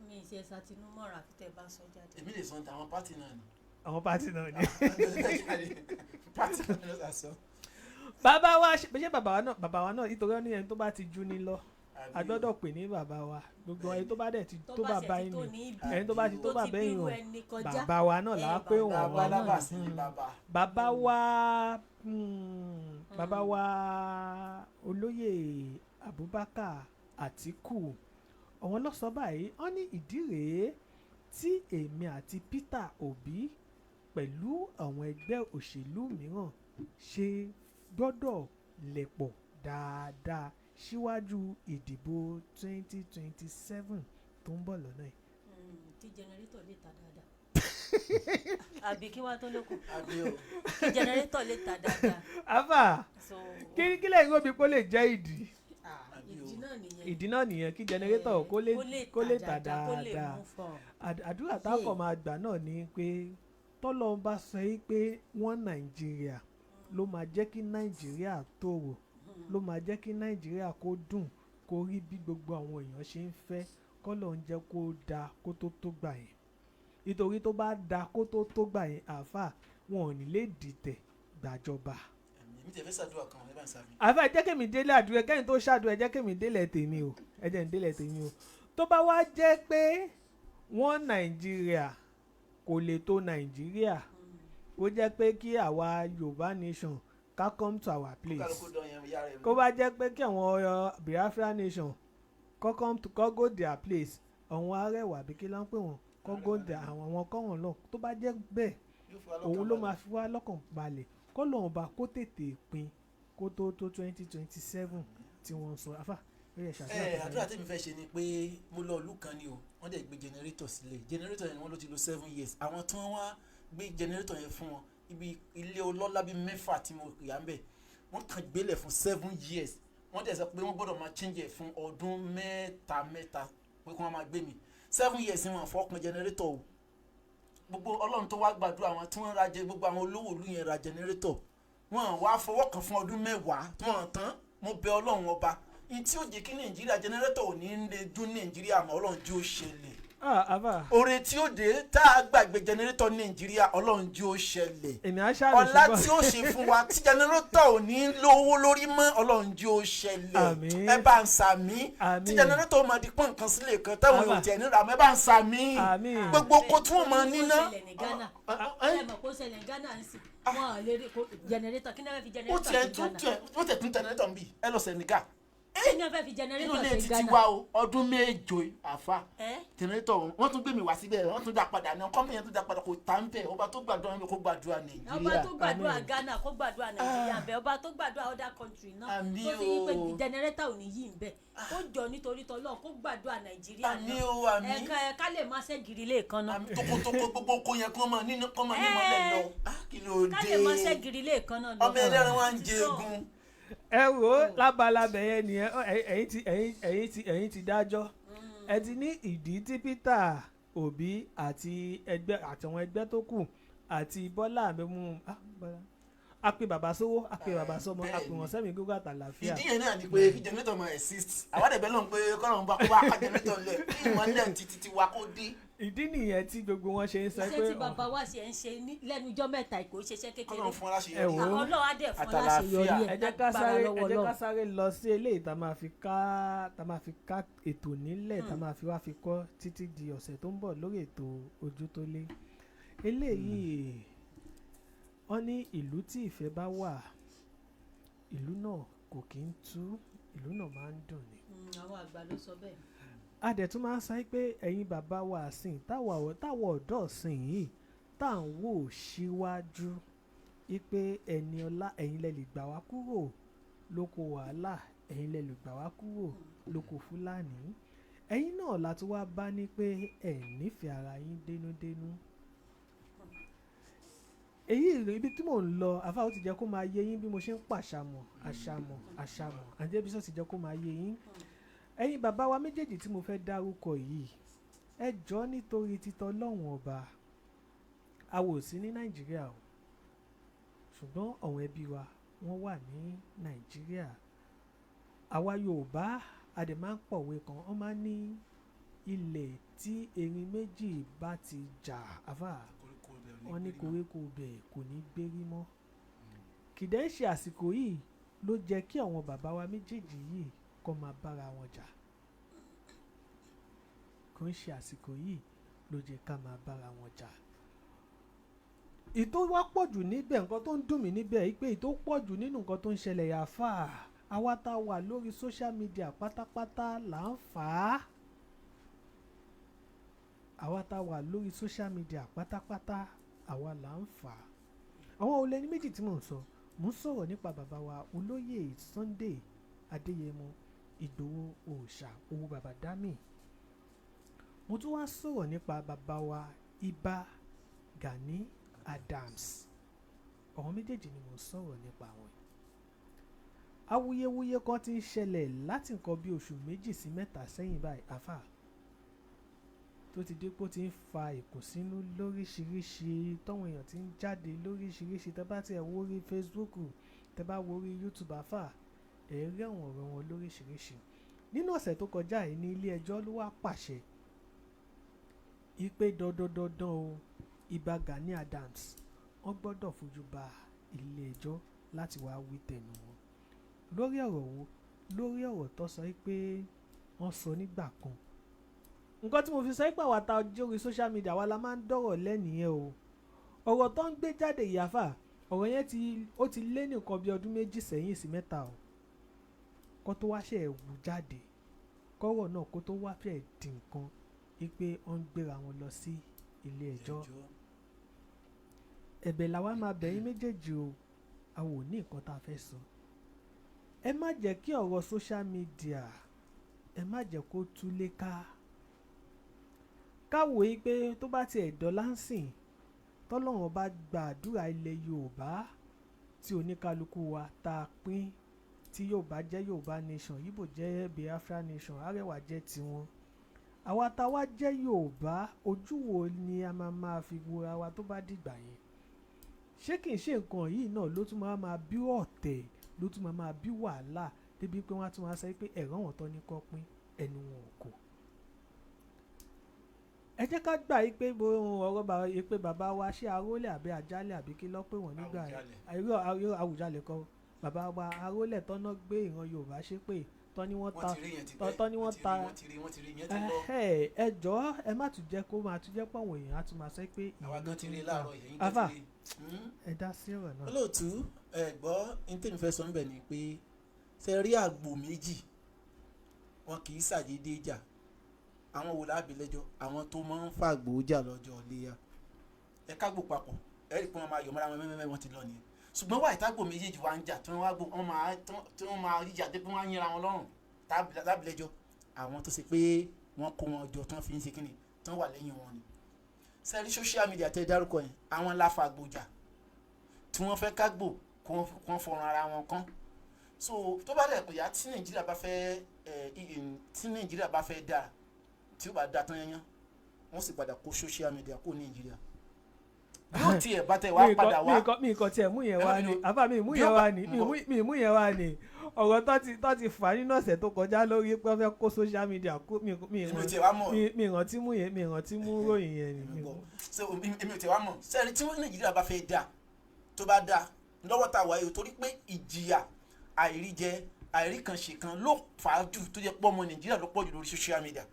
mi ì ṣe ṣàtinúmọ̀ràn àfi tẹ́ bá sọ jáde. èmi lè sọ ní àwọn pátì náà ni. àwọn pátì náà ni. pátì náà ló sà sọ. bàbá wa ṣe bàbá wa náà nítorí wọn ní ẹni tó bá ti jú ní lọ a gbọ́dọ̀ pè ní bàbá wa gbogbo ẹni tó bá dẹ̀ ti tó bàbá yín ni ẹni tó bá ti tó bàbá yín o bàbá wa náà là á pé wọn bàbá wa olóyè Abubakar Atiku àwọn ló sọ báyìí wọ́n ní ìdí rèé tí èmi àti Peter Obi pẹ̀lú àwọn ẹgbẹ́ òṣèlú mìíràn ṣe gbọ́dọ̀ lẹ̀pọ̀ dáadáa síwájú ìdìbò 2027 tó ń bọ̀ lọ́nà yìí. tí jẹnẹrétọ̀ lè ta dáadáa. àbí kí wàá tó lókun. kí jẹnẹrétọ̀ lè ta dáadáa. àfà kí lẹ́yìn omi kó lè jẹ́ ìdí. ìdí náà nìyẹn kí jẹnẹrétọ̀ kó lè ta dáadáa. àdúrà táwọn máa gbà náà ni pé tọ́lọ́run bá sọ yìí pé wọ́n Nàìjíríà ló máa jẹ́ kí Nàìjíríà tòrò ló máa jẹ́ kí Nàìjíríà kó dùn kó rí bí gbogbo àwọn èèyàn ṣe ń fẹ́ kọ́lọ̀ ń jẹ́ kó da kó tó gbà yẹn nítorí tó bá da kó tó gbà yẹn àáfà wọn ò ní lè dìtẹ̀ gbàjọba. èmi tẹ̀ fẹ́ ṣàdúrà kan ẹ bá ń sàmì. àáfà jẹ́ kí mi délé àdúrà kẹ́yìn tó ṣàdúrà jẹ́ kí mi délé tèmi o ẹ jẹ́ ń délé tèmi o tó bá wá jẹ́ pé wọ́n Nàìjíríà kò lè tó Nàìjíríà ó jẹ́ pé kí àwa Yorùbá nation ká come to our place kó bá jẹ́ pé kí àwọn Biafra nation kó go their place àwọn arẹwà bí kí ló ń pè wọ́n kó go their àwọn kọ́wọ̀n náà tó bá jẹ́ bẹ́ẹ̀ òun ló máa fi wá lọ́kàn balẹ̀ kó lóun bá kó tètè pin kó tó 2027 tí wọ́n sọ afá. àdúrà tèmi fẹ́ ṣe ni pé mo lọ ìlú kan ni o wọ́n dẹ̀ gbé generator sílẹ̀ generator yẹn wọ́n ló ti lò 7 years àwọn tí wọ́n wá gbé generator yẹn fún wọn ibi ilé ọlọ́lá bíi 6 tí mo yà ń bẹ̀ wọ́n kàn gbélé fún 7 years wọ́n dẹ̀ sọ pé wọ́n gbọ́dọ̀ máa change ẹ̀ fún ọdún mẹ́ta pé kí wọ́n máa gbé mi 7 years ni wọ́n fọ́ọ̀kan generator o gbogbo ọlọ́run tó wá gbàdúrà àwọn tí wọ́n ra gbogbo àwọn olówó ìlú yẹn ra generator wọ́n wá fọwọ́ kan fún ọdún 10 tí wọ́n tán mo bẹ ọlọ́run ọba ní tí ó jẹ́ kí Nàìjíríà generator ò ní lè dún Nàìjíríà mọ́ ọlọ́run tí ó ṣẹlẹ̀ àbá. oore tí ó dé tá a gbàgbé jẹnẹrétọ̀ nàìjíríà ọlọ́run jí ó ṣẹlẹ̀. èmi á ṣàmì ọlá tí ó ṣe fún wa tí jẹnẹrétọ̀ ò ní lówó lórí mọ́ ọlọ́run jí ó ṣẹlẹ̀. Àmín. ẹ bá ń sàmí. Àmín. tí jẹnẹrétọ̀ máa di pọ́n nǹkan sílẹ̀ kan táwọn ò tiẹ̀ níra mọ́ ẹ bá ń sàmí. Àmín. gbogbo oko tí wọ́n máa níná. ẹ mọ̀ kó ṣẹlẹ̀ ní Ghana ń sìn wọn ò lè rí jẹnẹrétọ̀ kí ni wọ́n fi ó jẹnẹrétọ̀ tiẹ̀ sí Ghana. wọ́n tẹ̀ tún jẹnẹrétọ̀ ń bì ẹ lọ Senegal. kí ni wọ́n fẹ́ fi inú jẹnẹrétọ̀ ilé sí títí Ghana. wa o ọdún méje àfa Ẹ́? jẹnẹrétọ̀ wọ́n tún gbé mi wá síbẹ̀ wọ́n tún dá padà ní kọ́mpìnì yẹn tún dá padà kò tá ń bẹ̀ ọba tó gbàdúrà ní kó gbàdúrà ọba nàìjíríà. tó gbàdúrà Ghana kó gbàdúrà Nàìjíríà bẹ́ẹ̀ ọba tó gbàdúrà other country náà Àmín tó fi yí pé o. jẹnẹrétọ̀ ò ní yí ń bẹ̀ ó jọ nítorí tọ́lọ́ kó gbàdúrà Nàìjíríà Àmín o, àmín. ẹ̀ka ká lè má ṣẹ́gìrì lẹ́ẹ̀kan náà tókótókó gbogbo oko yẹn kó máa ní mọ́lẹ̀ lọ kí ló ká dé lè má ṣẹ́gìrì lẹ́ẹ̀kan náà ọmọ ẹlẹ́ran wa ń jẹ egun. ẹ wo lábalábẹ yẹn nìyẹn ẹ̀yin ti dájọ́ ẹ ti ní ìdí tí Peter Obi àti àtàwọn ẹgbẹ́ tó kù àti Bọ́lá àmẹ́mú a pe bàbá sówó a pe bàbá sọmọ a pe wọn sẹ́mi gbogbo àtàlàfíà. ìdí yẹn náà ni pé kí jẹnẹrétọ̀ máa exist àwọn àdẹ̀bẹ̀ náà pé kọ́nà bá kó bá ká jẹnẹrétọ̀ lẹ̀ kí ìmọ̀lẹ̀ títí wa kó dé. ìdí nìyẹn tí gbogbo wọn ṣe ń sọ pé iṣẹ́ tí bàbá wa ṣe ń ṣe lẹ́nu ijọ́ mẹ́ta kò ṣeṣẹ́ kékeré Ọlọ́run fún aláṣẹ ẹ wò ó. Ọlọ́run á dẹ̀ fún aláṣeyọrí ẹ ẹ̀ jẹ́ ká lágbára sáré lọ́wọ́ ẹ jẹ́ ká Ọlọ́run. sáré lọ sí eléyìí tá máa fi ká ètò nílẹ̀ tá máa fi wá fi kọ́ títí di ọ̀sẹ̀ tó ń bọ̀ lórí ètò Ojútólé eléyìí wọ́n ní ìlú tí ìfẹ́ bá wà ìlú náà kò kí ń tú ìlú náà máa ń dùn ni. Àwọn àgbà ló sọ bẹ́ẹ̀. a dẹ̀ tún máa ń sọ pé ẹ̀yin bàbá wa sìn táwọn ọ̀dọ́ sìn yìí tá à ń wò síwájú wípé ẹni ọlá ẹ̀yin lẹ lè gbà wá kúrò lóko wàhálà ẹ̀yin lẹ lè gbà wá kúrò lóko Fúlàní ẹ̀yin náà la tún wá bá ní pé ẹ̀ nífẹ̀ẹ́ ara yín dénúdénú. èyí ibi tí mò ń lọ àfáà ó ti jẹ́ kó máa yé yín bí mo ṣe ń pàṣàmọ̀ àṣàmọ̀ àti ẹbí sọ ti jẹ́ kó máa yé yín. ẹ̀yin bàbá wa méjèèjì tí mo fẹ́ dárúkọ yìí ẹ jọ̀ọ́ nítorí títọ́ Ọlọ́run ọba a wò sí ní Nàìjíríà o ṣùgbọ́n àwọn ẹbí wa wọ́n wà ní Nàìjíríà àwa Yorùbá a dẹ̀ máa ń pọ̀wé kan wọ́n máa ń ní ilẹ̀ tí erin méjì bá ti jà àfáà wọ́n ní koríko bẹ̀ kò ní gbérí mọ́ kìdẹ́ ń ṣe àsìkò yìí ló jẹ́ kí àwọn bàbá wa méjèèjì yìí kó máa bára wọn jà kò ń ṣe àsìkò yìí ló jẹ́ ká máa bára wọn jà. ìtò wá pọ̀jù níbẹ̀ nǹkan tó ń dùn mí níbẹ̀ pé ìtò pọ̀jù nínú nǹkan tó ń ṣẹlẹ̀ yàfà àwa tá a wà lórí social media pátápátá là ń fà á àwa tá a wà lórí social media pátápátá àwa là ń fà á. àwọn olè ní méjì tí mò ń sọ mò ń sọ̀rọ̀ nípa bàbá wa olóyè Sunday Adéyẹmọ Ìgbòho òòṣà owó bàbá Dami mo tún wá sọ̀rọ̀ nípa bàbá wa Ìbà Gani Adams àwọn méjèèjì ni mo sọ̀rọ̀ nípa wọn. awuyewuye kan ti ń ṣẹlẹ̀ láti nǹkan bí oṣù méjì sí mẹ́ta sẹ́yìn báyìí àfà tó ti dípò ti ń fa ìkùnsínú lóríṣiríṣi tọ́wọ́n èèyàn ti ń jáde lóríṣiríṣi tẹ́ bá tiẹ̀ wo orí Facebook tẹ́ bá wo orí YouTube àfà rí àwọn ọ̀rọ̀ wọn lóríṣiríṣi. nínú ọ̀sẹ̀ tó kọjá yìí ní ilé ẹjọ́ ló wá pàṣẹ ìpè dandandandan o Ìbà Gani Adams wọ́n gbọ́dọ̀ fojú ba ilé ẹjọ́ láti wá wí tẹnu wọn lórí ọ̀rọ̀ wo lórí ọ̀rọ̀ tó sọ pé wọ́n sọ nígbà kan. nǹkan tí mo fi sọ pé àwa ta ọjọ́ orí social media wa la máa ń dọ̀rọ̀ lẹ́nìyẹn o ọ̀rọ̀ tó ń gbé jáde ìyáfà ọ̀rọ̀ yẹn ti lé nìkan bí ọdún méjì sẹ́yìn sí mẹ́ta o kó tó wá ṣe ẹ̀wù jáde kọ́rọ̀ náà kó tó wá fẹ́ di nǹkan wípé wọ́n ń gbéra wọn lọ sí ilé ẹjọ́. ẹ̀bẹ̀ làwa máa bẹ̀ yín méjèèjì o a ò ní nǹkan tá a fẹ́ sọ. ẹ má jẹ́ kí ọ̀rọ̀ social media ẹ má jẹ́ kó túlé ká. káwò yí pé tó bá tiẹ̀ dọ́là ń sìn tọ́lọ́run bá gbàdúrà ilẹ̀ Yorùbá tí oníkálukú wa tá a pín tí Yorùbá jẹ́ Yorùbá nation Ìgbò jẹ́ Biafra nation Arẹwà jẹ́ tiwọn. àwa tá wá jẹ́ Yorùbá ojú wo ni a máa fi wora wa tó bá dìgbà yẹn. ṣé kìí ṣe nǹkan yìí náà ló tún máa bí ọ̀tẹ̀ ló tún máa bí wàhálà débi pé wọ́n á tún máa sọ pé ẹ̀rọ wọn tán ní kọ́ pín ẹnu wọn ò kò. ẹ jẹ́ ká gbà yí pé ọ̀rọ̀ bàbá yí pé bàbá wa ṣé arólẹ̀ àbí àjálẹ̀ àbí kí lọ́ pé wọ́n nígbà yẹn Àwùjalẹ̀ kọ́ bàbá wa arólẹ̀ tọ́nà gbé ìran Yorùbá ṣe pé tọ́ni wọ́n ta ẹ jọ̀ọ́ ẹ má tún jẹ́ kó máa tún jẹ́ pọ̀wọ̀n èèyàn á tún máa sẹ́ pé àwa gan ti rí láàárọ̀ yẹn àfà ẹ dá sí ọ̀rọ̀ náà. olóòtú ẹ gbọ́ ní tèmi fẹ́ sọ níbẹ̀ ni pé ṣe rí àgbò méjì wọn kì í ṣàdédé jà àwọn wò láàbí lẹ́jọ́ àwọn tó máa ń fàgbò jà lọ́jọ́ Iléyá ẹ kágbò papọ̀ ẹ rí i pé wọ́n máa yọ̀ mọ́ra wọn mẹ́mẹ́mẹ́ wọn ti lọ nìyẹn ṣùgbọ́n wà ìtàgbò méjèèjì wa ń jà tí wọ́n máa rí jà dé pé wọ́n á yẹra wọn lọ́rùn láàbí lẹ́jọ́ àwọn tó ṣe pé wọ́n kó wọn jọ tí wọ́n fi ń ṣe kíni tí wọ́n wà lẹ́yìn wọn ni sẹ́rí social media tẹ́ dárúkọ yẹn àwọn láfàgbò jà tí wọ́n fẹ́ kágbò kó fọ̀rọ̀ ara wọn kán so tó bá dẹ̀ pé yá tí Nàìjíríà bá fẹ́ dáa tí ó bá da tán yẹn wọ́n sì padà kó social media kó Nàìjíríà yóò tiẹ̀ bá tẹ̀ wá padà wá. mi kò tiẹ̀ mú yẹn wá ni àbá mi mú yẹn wá ni mi mú yẹn wá ni ọ̀rọ̀ tó ti fà nínú ọ̀sẹ̀ tó kọjá lórí pé wọ́n fẹ́ kó social media kó mi rántí mú ròyìn yẹn ni. èmi ò tẹ̀ wá mọ̀ sẹ́ẹ̀rì tí Nàìjíríà bá fẹ́ dà tó bá dà lọ́wọ́ tá a wáyé torí pé ìjìyà àìríjẹ àìríkànṣe ló fà á jù tó jẹ́ pọ́ ọmọ Nàìjíríà ló pọ̀ jù lórí social media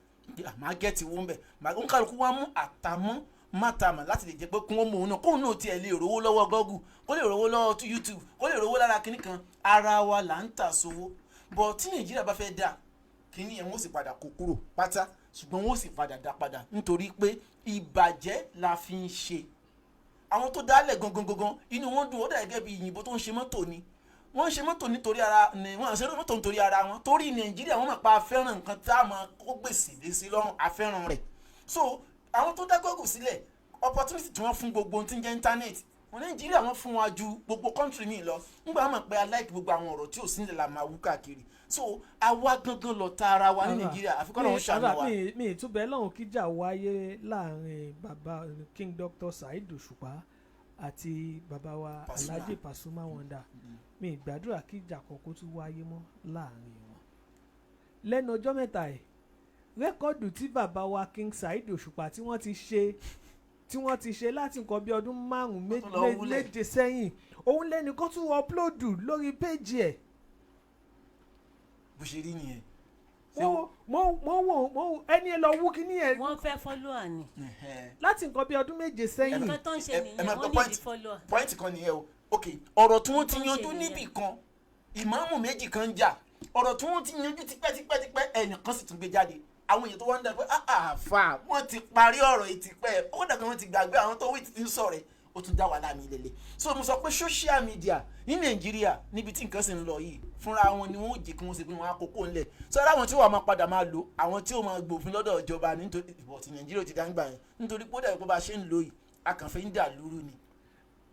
máa gẹ́ẹ̀tì wọ́n bẹ̀ máa ń kálukú wá mú àtàmọ́ mátàmà láti lè jẹ́ pé kí wọ́n mú òun náà kóun náà tiẹ̀ lè rówó lọ́wọ́ Google kó lè rówó lọ́wọ́ YouTube kó lè rówó lára kinní kan ara wa là ń tà sówó bọ̀ tí Nàìjíríà bá fẹ́ dà kinní yẹn wọ́n sì padà kó kúrò pátá ṣùgbọ́n wọ́n sì padà dá padà nítorí pé ìbàjẹ́ la fi ń ṣe àwọn tó dálẹ̀ gangan inú wọn dùn ó dà gẹ́gẹ́ bí ìyìnbó tó ń ṣe mọ́tò ni wọ́n ń ṣe mọ́tò nítorí ara ni wọ́n ṣe mọ́tò nítorí ara wọn torí Nàìjíríà wọ́n máa pa afẹ́ràn nǹkan tá a máa kó gbèsè lé sí lọ́rùn afẹ́ràn rẹ̀ so àwọn tó dá Google sílẹ̀ opportunity tí wọ́n fún gbogbo ohun tí ń jẹ́ internet wọn Nàìjíríà wọ́n fún wa ju gbogbo country mi lọ nígbà wọn mọ̀ pé alike gbogbo àwọn ọ̀rọ̀ tí ò sí nílẹ̀ la máa wú káàkiri so àwa gangan lọ ta ara wa ní Nàìjíríà àfikún náà ń ṣàánú wa. mi ìtúbẹ̀ lọ́hùn kíjà wáyé láàrin bàbá King Dr. Saheed Òṣùpá àti bàbá wa Alhaji Pasuma Wonder mi ìgbàdúrà kíjà kọ̀ọ̀kan tún wáyé mọ́ láàrin wọn. lẹ́nu ọjọ́ mẹ́ta ẹ̀ rẹ́kọ̀dù tí bàbá wa King Saheed Òṣùpá tí wọ́n ti ṣe láti nǹkan bí ọdún 5-7 sẹ́yìn òun lẹ́nìkan tún ọpulóòdù lórí péjì ẹ̀. bó ṣe rí nìyẹn. mo ẹni ẹ lọ wú kíní ẹ. wọ́n fẹ́ fọ́lọ́à ni. láti nǹkan bí ọdún 7 sẹ́yìn. ẹ̀ka tó ń ṣe nìyẹn wọ́n ní ìdí fọ́lọ́à. pọ́ìntì kan nìyẹn o ok ọ̀rọ̀ tí wọ́n ti yanjú níbì kan ìmáàmù méjì kan ń jà ọ̀rọ̀ tí wọ́n ti yanjú tipẹ́tipẹ́ ẹnìkan sì tún gbé jáde àwọn èèyàn tó wá ń dá pé àfà wọ́n ti parí ọ̀rọ̀ yìí tipẹ́ ó dàgbà wọ́n ti gbàgbé àwọn tó wí ti ń sọ̀rọ̀ ó tún dá wà láàmì lélẹ̀ so mo sọ pé social media ní Nàìjíríà níbi tí nǹkan sì ń lọ yìí fúnra wọn ni wọn ò jẹ́ kí wọ́n ṣe pé wọ́n á kókó ńlẹ̀ sọ láwọn tí wọ́n máa padà máa lò àwọn tí ó máa gbòfin lọ́dọ̀ ìjọba nítorí ìbọ̀ tí Nàìjíríà ti dáńgbà yẹn nítorí pé ó dàbí pé bá a ṣe ń lò yìí a kàn fẹ́ ń dà lúrú ni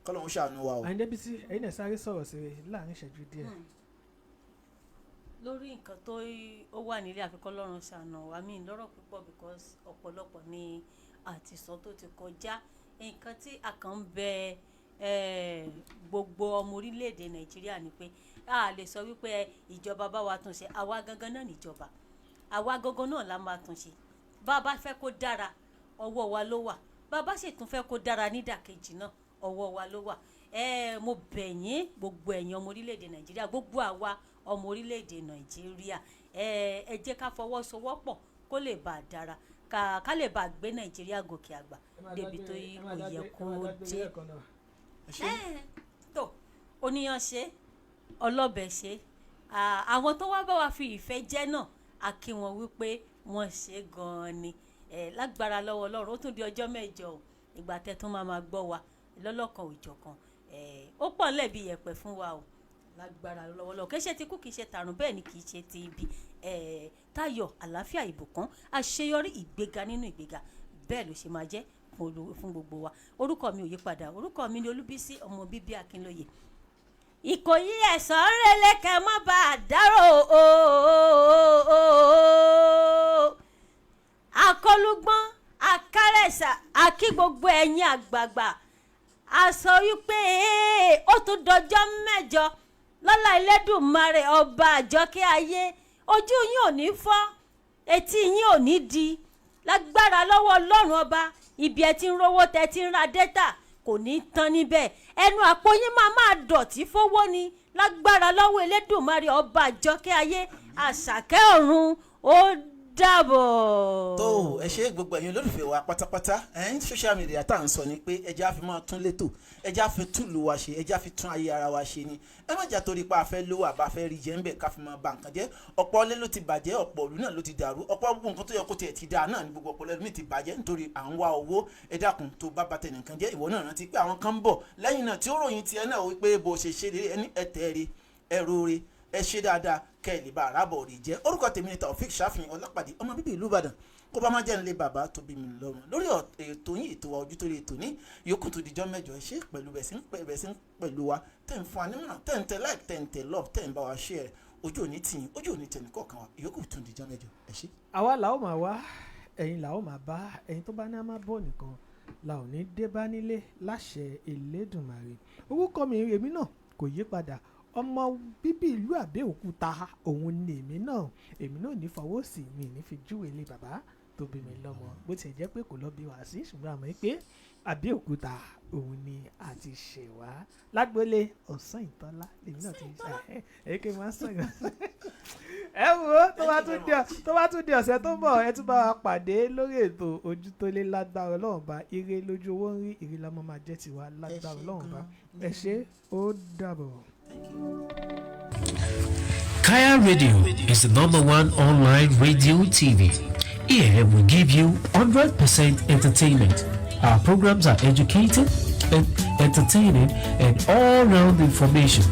kọ́lọ́hún ṣàánú wa o. Àyìndébísí ẹ̀yin náà sáré sọ̀rọ̀ sí láàrin ìṣẹ́jú díẹ̀. lórí nǹkan tó ó wà nílé àfikọ́ lọ́rùn ṣàánú wa mí lọ́rọ̀ púpọ̀ because ọ̀pọ̀lọpọ̀ ni àtisọ́ tó ti kọjá nǹkan tí a kàn ń bẹ gbogbo ọmọ orílẹ̀-èdè Nàìjíríà ni pé a lè sọ wípé ìjọba bá wa tún ṣe àwa gangan náà níjọba àwa gangan náà la máa tún ṣe bá a bá fẹ́ kó dára ọwọ́ wa ló wà bá a bá sì tún fẹ́ kó dára nídàkejì náà ọwọ́ wa ló wà mo bẹ̀ yín gbogbo ẹ̀yin ọmọ orílẹ̀-èdè Nàìjíríà gbogbo àwa ọmọ orílẹ̀-èdè Nàìjíríà ẹ jẹ́ ká fọwọ́sowọ́pọ̀ kó lè bá a dára ká lè bá a gbé Nàìjíríà gòkè àgbà débi tó yẹ kó dé tó oníyan ṣe ọlọ́bẹ̀ ṣe àwọn tó wá bá wa fi ìfẹ́ jẹ́ náà a kí wọn wípé wọ́n ṣe gan-an ni lágbára lọ́wọ́ Ọlọ́run ó tún di ọjọ́ mẹ́jọ o ìgbà tẹ́ tún máa gbọ́ wa lọ́lọ́kan òjọ̀kan ó pọ̀ lẹ́bi yẹ̀pẹ̀ fún wa o lágbára lọ́wọ́lọ́wọ́ kì í ṣe ti kú kì í ṣe tàrùn bẹ́ẹ̀ ni kì í ṣe ti ibi táyọ̀ àlàáfíà ìbùkún àṣeyọrí ìgbéga nínú ìgbéga bẹ́ẹ̀ ló ṣe máa jẹ́ fún gbogbo wa orúkọ mi ò yí padà orúkọ mi ni Olúbísí ọmọ bíbí Akínlóye Ìkòyí ẹ̀sán rẹ̀lẹ́kẹ̀ mọ́ bá a dárò akọlùgbọ́n akárẹ̀sà akí gbogbo ẹ̀yin àgbààgbà a sọ wípé ó tún dọjọ́ mẹ́jọ lọ́lá Elédùmarè ọba àjọkẹ́ ayé ojú yín ò ní fọ́ etí yín ò ní di lágbára lọ́wọ́ ọlọ́run ọba ibi ẹ ti ń rówó tẹ ti ń ra dẹ́tà kò ní tán níbẹ̀ ẹnu àpò yín máa dọ̀tí fowó ni lágbára lọ́wọ́ elédùnmarè ọba àjọkẹ́ ayé àṣàkẹ́ ọ̀run ó dàbọ̀. tó ẹ ṣe gbogbo ẹ̀yin olólùfẹ́ wa pátápátá social media tá à ń sọ ni pé ẹja fi máa tún létò ẹja fi tún lu wa ṣe ẹja fi tún ayé ara wa ṣe ni ẹ má jà torí pa afẹ́ lówó àbá fẹ́ rí jẹ́ ń bẹ̀ ká fi máa ba nǹkan jẹ́ ọ̀pọ̀ ilé ló ti bàjẹ́ ọ̀pọ̀ ìlú náà ló ti dàrú ọ̀pọ̀ gbogbo nǹkan tó yẹ kó tiẹ̀ ti dáa náà ni gbogbo ọ̀pọ̀ lẹ́nu ti bàjẹ́ nítorí à ń wá owó ẹ dákun tó bá bàtẹ̀ nìkan jẹ́ ìwọ náà rántí pé àwọn kan ń bọ̀ lẹ́yìn náà tí ó ròyìn tiẹ̀ náà wípé bó ṣe ṣe ẹni ẹ̀tẹ̀ rẹ̀ ẹ̀rọ rẹ̀ ẹ ṣe dáadáa kẹ́ ẹ lè bá arábọ̀ rí jẹ́ orúkọ tèmi ni Taofik Ṣàfihàn Ọlápàdé ọmọ bíbí ìlú Ìbàdàn kó bá má jẹ́ nílé bàbá tó bí mi lọ́rùn lórí ètò yín ètò wa Ojútólé ètò ní yòókù tó dijọ́ mẹ́jọ ẹ ṣe pẹ̀lú bẹ̀sìn pẹ̀lú wa tẹ̀ ń fún wa nímọ̀ràn tẹ̀ ń tẹ like tẹ̀ ń tẹ love tẹ̀ ń bá wa share ojú òní tìyín ojú òní tẹ̀ nìkọ̀ọ̀kan wa yòókù tó dijọ́ mẹ́jọ ẹ ṣe. àwa làwọn máa wá ẹ̀yin làwọn máa bá ẹ̀yin tó bá ní a máa bọ̀ nìkan la ò ní dé bá nílé láṣẹ Elédùmarè orúkọ mi èmi náà kò yí padà ọmọ bíbí ìlú Àbẹ́òkúta òun ni èmi náà ní fọwọ́ sí mi ní fi júwèé lé bàbá tó bí mi lọ́mọ bó ti jẹ́ pé kò lọ bí wá sí ṣùgbọ́n àmọ́ pé Àbẹ́òkúta òun ni a ti ṣe wá lágbólé ọ̀sán ìtọ́lá èmi náà ti ṣe èyí kí n máa sàn yàn. ẹ wo tó bá tún di ọ̀sẹ̀ tó ń bọ̀ ẹ tún bá wa pàdé lórí ètò Ojútólé lágbára Ọlọ́run bá ire lójú owó ń rí ire la máa jẹ́ tiwa lágbára Ọlọ́run bá ẹ ṣé ó dàbọ̀. Kaya Radio is the #1 online radio TV. Here we give you 100% entertainment. Our programs are educative, entertaining, and all-round information.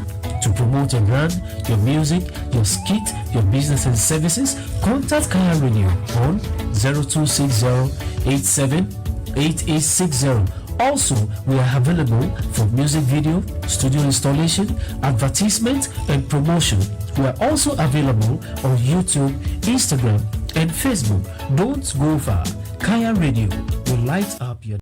To promote and run your music, your skit, your business and services, contact Kaya Radio on 0260-878860. Also, we are available for music video, studio installation, advertisement, and promotion. We are also available on YouTube, Instagram, and Facebook. Don't go far. Kaya Radio will light up your